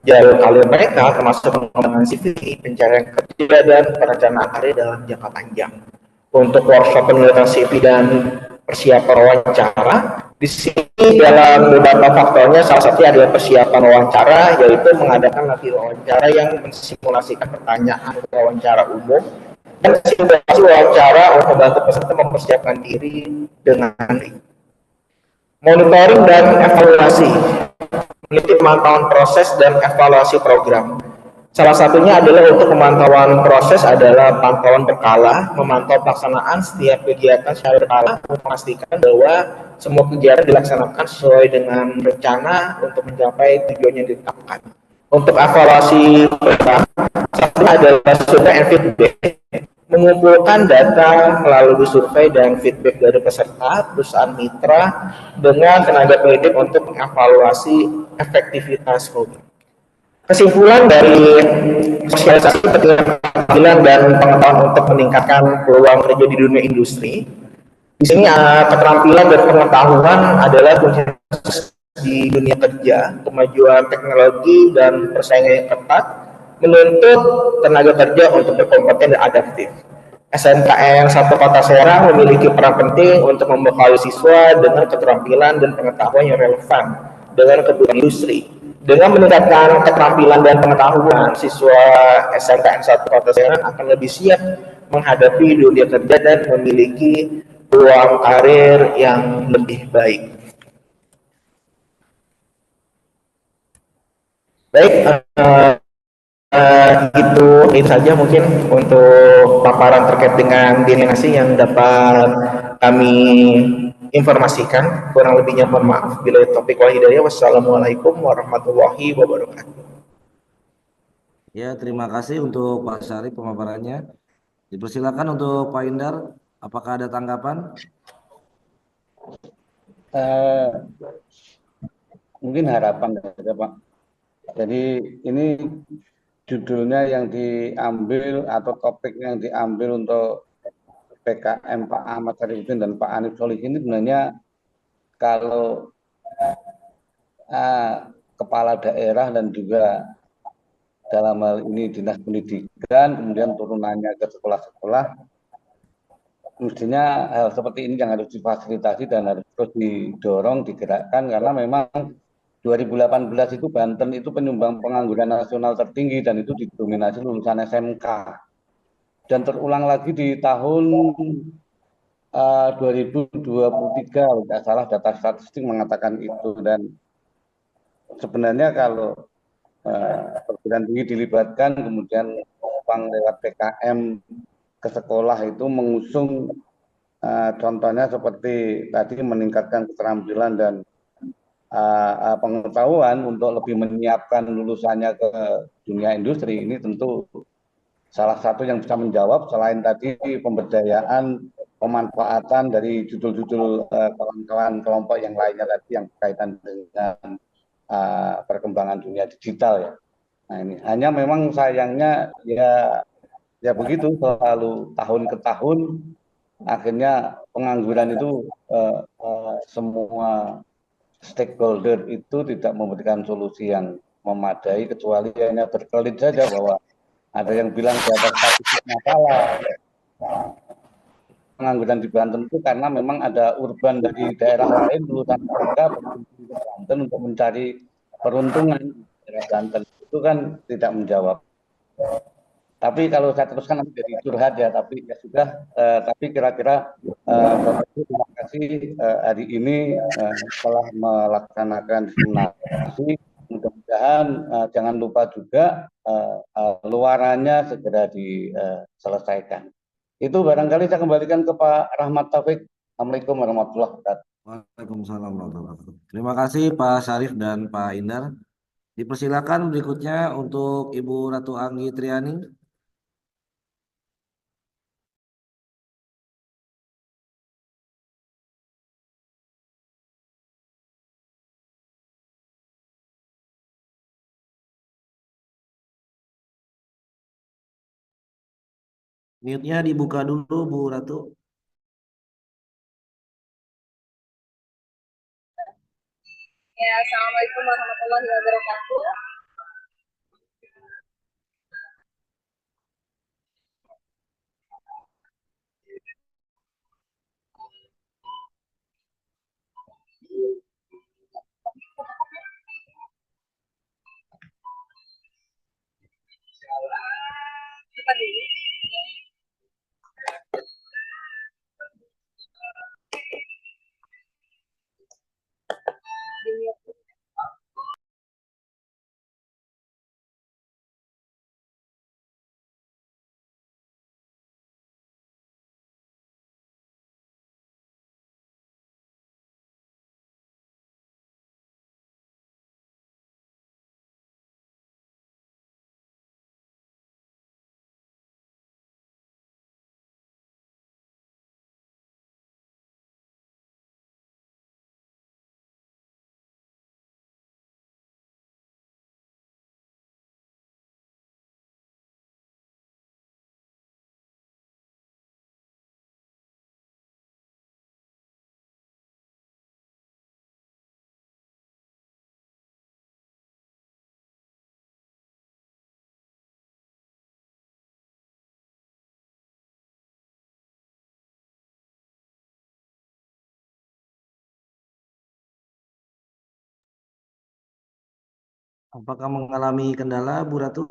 jalur karir mereka, termasuk pengembangan CV, pencarian kerja, dan perencanaan karir dalam jangka panjang. Untuk workshop penulisan CV dan persiapan wawancara, di sini dalam beberapa faktornya, salah satunya adalah persiapan wawancara, yaitu mengadakan latihan wawancara yang mensimulasikan pertanyaan wawancara umum, dan simulasi wawancara untuk membantu peserta mempersiapkan diri dengan baik. Monitoring dan evaluasi, meneliti pemantauan proses dan evaluasi program. Salah satunya adalah untuk pemantauan proses adalah pantauan berkala, memantau pelaksanaan setiap kegiatan secara berkala, memastikan bahwa semua kegiatan dilaksanakan sesuai dengan rencana untuk mencapai tujuan yang ditetapkan. Untuk evaluasi program, satunya adalah survei and feedback, mengumpulkan data melalui survei dan feedback dari peserta, perusahaan mitra, dengan tenaga pendidik untuk mengevaluasi efektivitas program. Kesimpulan dari sosialisasi keterampilan dan pengetahuan untuk meningkatkan peluang kerja di dunia industri. Di sini keterampilan dan pengetahuan adalah kunci di dunia kerja. Kemajuan teknologi dan persaingan yang ketat menuntut tenaga kerja untuk berkompeten dan adaptif. SNKN 1 Kota Serang memiliki peran penting untuk membekali siswa dengan keterampilan dan pengetahuan yang relevan dengan kebutuhan industri. Dengan meningkatkan keterampilan dan pengetahuan, siswa SNKN 1 Kota Serang akan lebih siap menghadapi dunia kerja dan memiliki peluang karir yang lebih baik. Baik, itu saja mungkin untuk paparan terkait dengan dinasti yang dapat kami informasikan. Kurang lebihnya mohon maaf. Bila topik wal hidayah. Wassalamualaikum warahmatullahi wabarakatuh. Ya, terima kasih untuk Pak Syarif pemaparannya. Dipersilakan untuk Pak Indar, apakah ada tanggapan? Eh, Mungkin harapan saja Pak. Jadi ini judulnya yang diambil atau topik yang diambil untuk PKM Pak Ahmad Syarifudin dan Pak Hanif Solihin ini sebenarnya kalau kepala daerah dan juga dalam hal ini dinas pendidikan, kemudian turunannya ke sekolah-sekolah, mestinya hal seperti ini yang harus difasilitasi dan harus terus didorong, digerakkan, karena memang 2018 itu Banten itu penyumbang pengangguran nasional tertinggi dan itu didominasi lulusan SMK. Dan terulang lagi di tahun 2023, kalau tidak salah data statistik mengatakan itu. Dan sebenarnya kalau perguruan tinggi dilibatkan, kemudian Jepang lewat PKM ke sekolah itu mengusung contohnya seperti tadi meningkatkan keterampilan dan pengetahuan untuk lebih menyiapkan lulusannya ke dunia industri, ini tentu salah satu yang bisa menjawab selain tadi pemberdayaan, pemanfaatan dari judul-judul kawan-kawan kelompok yang lainnya tadi yang berkaitan dengan perkembangan dunia digital ya. Nah ini hanya memang sayangnya ya begitu, selalu tahun ke tahun akhirnya pengangguran itu semua stakeholder itu tidak memberikan solusi yang memadai, kecuali hanya berkelit saja bahwa ada yang bilang di atas statistiknya salah. Pengangguran di Banten itu karena memang ada urban dari daerah lain lulusan mereka berkunjung ke Banten untuk mencari peruntungan di daerah Banten. Itu kan tidak menjawab. Tapi kalau saya teruskan nanti jadi curhat ya, tapi ya sudah. Tapi kira-kira Bapak Ibu terima kasih hari ini telah melaksanakan diskriminasi. Mudah-mudahan jangan lupa juga luarannya segera diselesaikan. Itu barangkali saya kembalikan ke Pak Rahmat Taufik. Assalamualaikum warahmatullahi wabarakatuh. Waalaikumsalam warahmatullahi wabarakatuh. Terima kasih Pak Syarif dan Pak Indar. Dipersilakan berikutnya untuk Ibu Ratu Anggi Triani. Mute-nya dibuka dulu Bu Ratu. Ya, Assalamualaikum warahmatullahi wabarakatuh. Kita dulu. Apakah mengalami kendala Bu Ratu?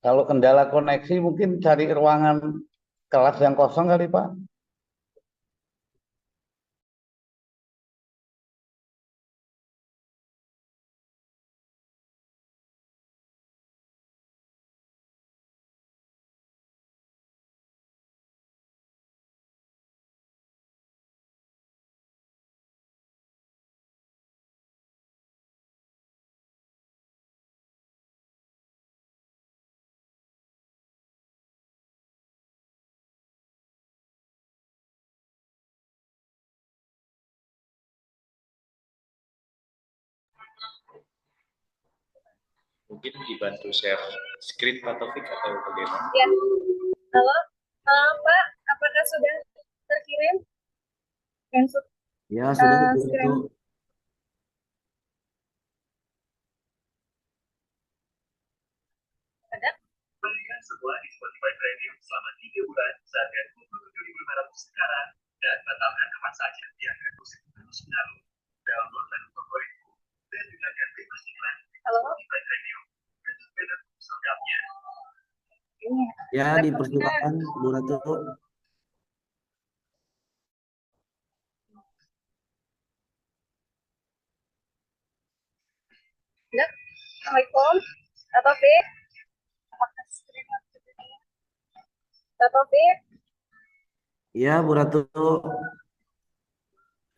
Kalau kendala koneksi mungkin cari ruangan kelas yang kosong kali Pak. Mungkin dibantu share screen Pak Taufik atau bagaimana? Ya, halo, Pak, apakah sudah terkirim? Ya, sudah Bu Screen. Ratu. Ada? Sebuah di Spotify Premium selama 3 bulan seharga 27.500 sekarang dan batalkan kapan saja yang eksklusif terus menyalur. Download lagu favoritku dan dengarkan bebas iklan di Spotify Premium. Bentuk selengkapnya. Ya, dipersilakan Bu Ratu. Enggak? Assalamualaikum, Pak Taufik. Apakah screen Pak Taufik? Ya, Bu Ratu.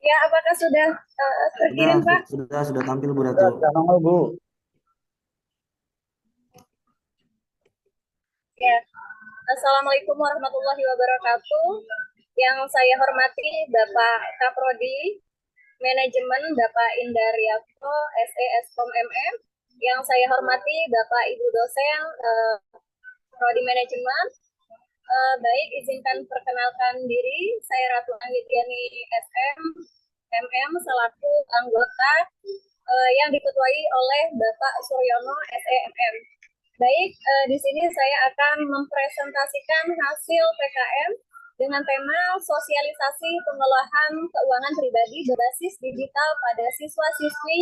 Ya, apakah sudah terkirim, Pak? Sudah tampil Bu Ratu. Sudah, Bu. Ya. Assalamualaikum warahmatullahi wabarakatuh. Yang saya hormati Bapak Kaprodi Manajemen Bapak Indaryanto SE Eskom MM. Yang saya hormati Bapak Ibu dosen Prodi Manajemen. Baik, izinkan perkenalkan diri. Saya Ratu Anggidiani SM MM selaku anggota yang diketuai oleh Bapak Suryono SEMM. Baik, di sini saya akan mempresentasikan hasil PKM dengan tema sosialisasi pengelolaan keuangan pribadi berbasis digital pada siswa-siswi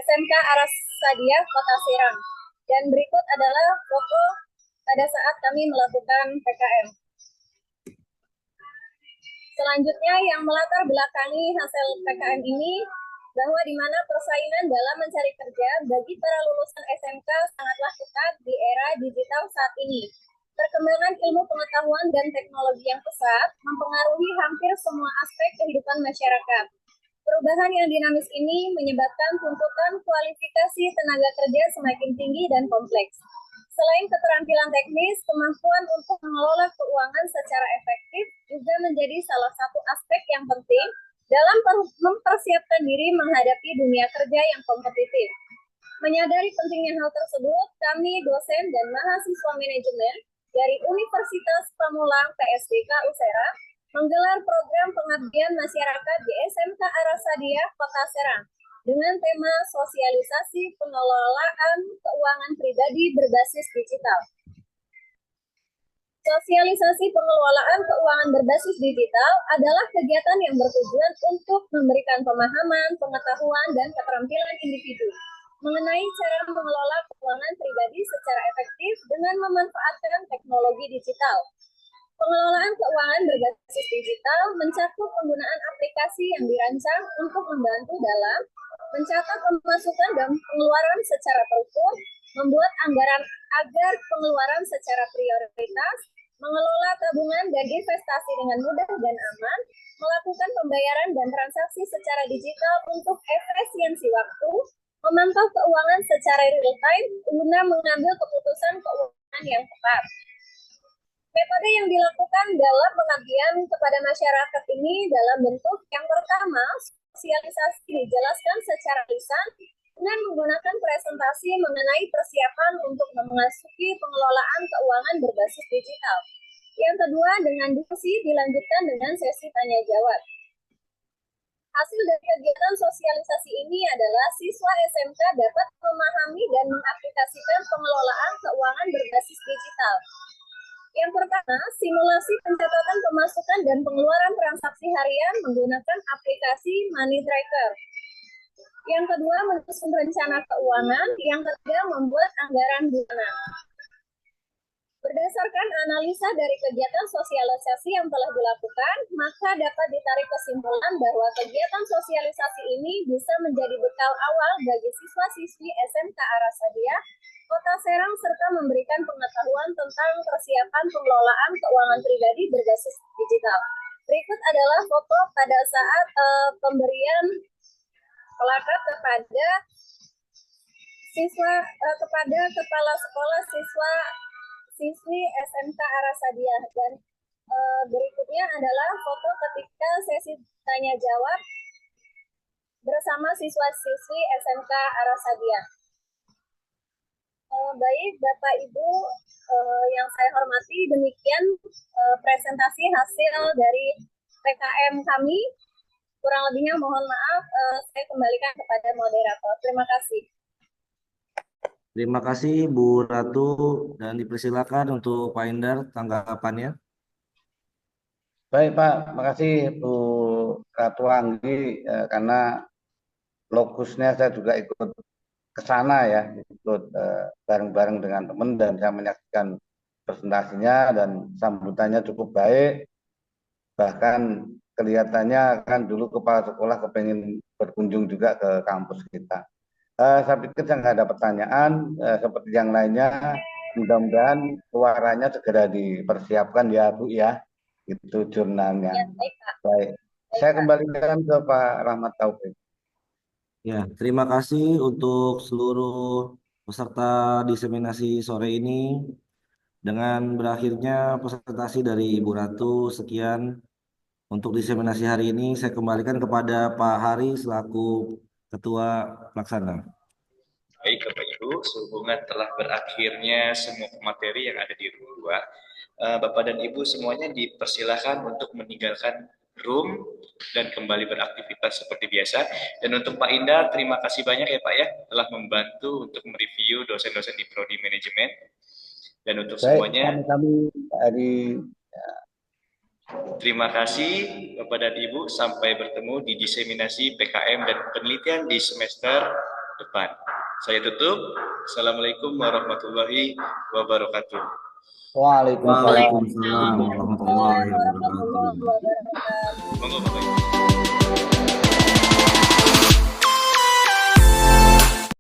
SMK Aras Sadiah Kota Serang. Dan berikut adalah foto pada saat kami melakukan PKM. Selanjutnya yang melatar belakangi hasil PKM ini bahwa di mana persaingan dalam mencari kerja bagi para lulusan SMK sangatlah ketat di era digital saat ini. Perkembangan ilmu pengetahuan dan teknologi yang pesat mempengaruhi hampir semua aspek kehidupan masyarakat. Perubahan yang dinamis ini menyebabkan tuntutan kualifikasi tenaga kerja semakin tinggi dan kompleks. Selain keterampilan teknis, kemampuan untuk mengelola keuangan secara efektif juga menjadi salah satu aspek yang penting dalam mempersiapkan diri menghadapi dunia kerja yang kompetitif. Menyadari pentingnya hal tersebut, kami dosen dan mahasiswa manajemen dari Universitas Pamulang PSDK USERA menggelar program pengabdian masyarakat di SMK Aras Sadiah Kota Serang dengan tema sosialisasi pengelolaan keuangan pribadi berbasis digital. Sosialisasi pengelolaan keuangan berbasis digital adalah kegiatan yang bertujuan untuk memberikan pemahaman, pengetahuan, dan keterampilan individu mengenai cara mengelola keuangan pribadi secara efektif dengan memanfaatkan teknologi digital. Pengelolaan keuangan berbasis digital mencakup penggunaan aplikasi yang dirancang untuk membantu dalam mencatat pemasukan dan pengeluaran secara terukur, membuat anggaran agar pengeluaran secara prioritas, mengelola tabungan dan investasi dengan mudah dan aman, melakukan pembayaran dan transaksi secara digital untuk efisiensi waktu, memantau keuangan secara real-time guna mengambil keputusan keuangan yang tepat. Metode yang dilakukan dalam pengabdian kepada masyarakat ini dalam bentuk yang pertama, sosialisasi dijelaskan secara lisan dengan menggunakan presentasi mengenai persiapan untuk memasuki pengelolaan keuangan berbasis digital. Yang kedua, dengan diskusi dilanjutkan dengan sesi tanya jawab. Hasil dari kegiatan sosialisasi ini adalah siswa SMK dapat memahami dan mengaplikasikan pengelolaan keuangan berbasis digital. Yang pertama, simulasi pencatatan pemasukan dan pengeluaran transaksi harian menggunakan aplikasi Money Tracker. Yang kedua, menyusun rencana keuangan. Yang ketiga, membuat anggaran bulanan. Berdasarkan analisa dari kegiatan sosialisasi yang telah dilakukan, maka dapat ditarik kesimpulan bahwa kegiatan sosialisasi ini bisa menjadi bekal awal bagi siswa-siswi SMK Arasadia, Kota Serang, serta memberikan pengetahuan tentang persiapan pengelolaan keuangan pribadi berbasis digital. Berikut adalah foto pada saat pemberian plakat kepada siswa, kepada kepala sekolah siswi SMK Arasadia, dan berikutnya adalah foto ketika sesi tanya jawab bersama siswa-siswi SMK Arasadia. Baik Bapak Ibu yang saya hormati, demikian presentasi hasil dari PKM kami. Kurang lebihnya mohon maaf, saya kembalikan kepada moderator. Terima kasih. Terima kasih Bu Ratu, dan dipersilakan untuk Pak Indar tanggapannya. Baik Pak, makasih Bu Ratu Anggi, karena lokusnya saya juga ikut ke sana ya, ikut bareng-bareng dengan teman, dan saya menyaksikan presentasinya dan sambutannya cukup baik. Bahkan kelihatannya kan dulu kepala sekolah kepengen berkunjung juga ke kampus kita. Saya pikir saya nggak ada pertanyaan, seperti yang lainnya, mudah-mudahan suaranya segera dipersiapkan ya Bu ya, itu jurnalnya. Ya, baik, Pak. Baik, saya kembalikan ke Pak Rahmat Taufik. Ya, terima kasih untuk seluruh peserta diseminasi sore ini. Dengan berakhirnya presentasi dari Ibu Ratu, sekian untuk diseminasi hari ini. Saya kembalikan kepada Pak Hari selaku Ketua Pelaksana. Baik Bapak Ibu, sehubungan telah berakhirnya semua materi yang ada di room 2, Bapak dan Ibu semuanya dipersilakan untuk meninggalkan room dan kembali beraktivitas seperti biasa. Dan untuk Pak Indar, terima kasih banyak ya Pak ya, telah membantu untuk mereview dosen-dosen di Prodi Manajemen. Dan untuk semuanya, kami Pak Ari. Terima kasih Bapak dan Ibu, sampai bertemu di diseminasi PKM dan penelitian di semester depan. Saya tutup. Assalamualaikum warahmatullahi wabarakatuh. Waalaikumsalam warahmatullahi wabarakatuh. Monggo Bapak Ibu.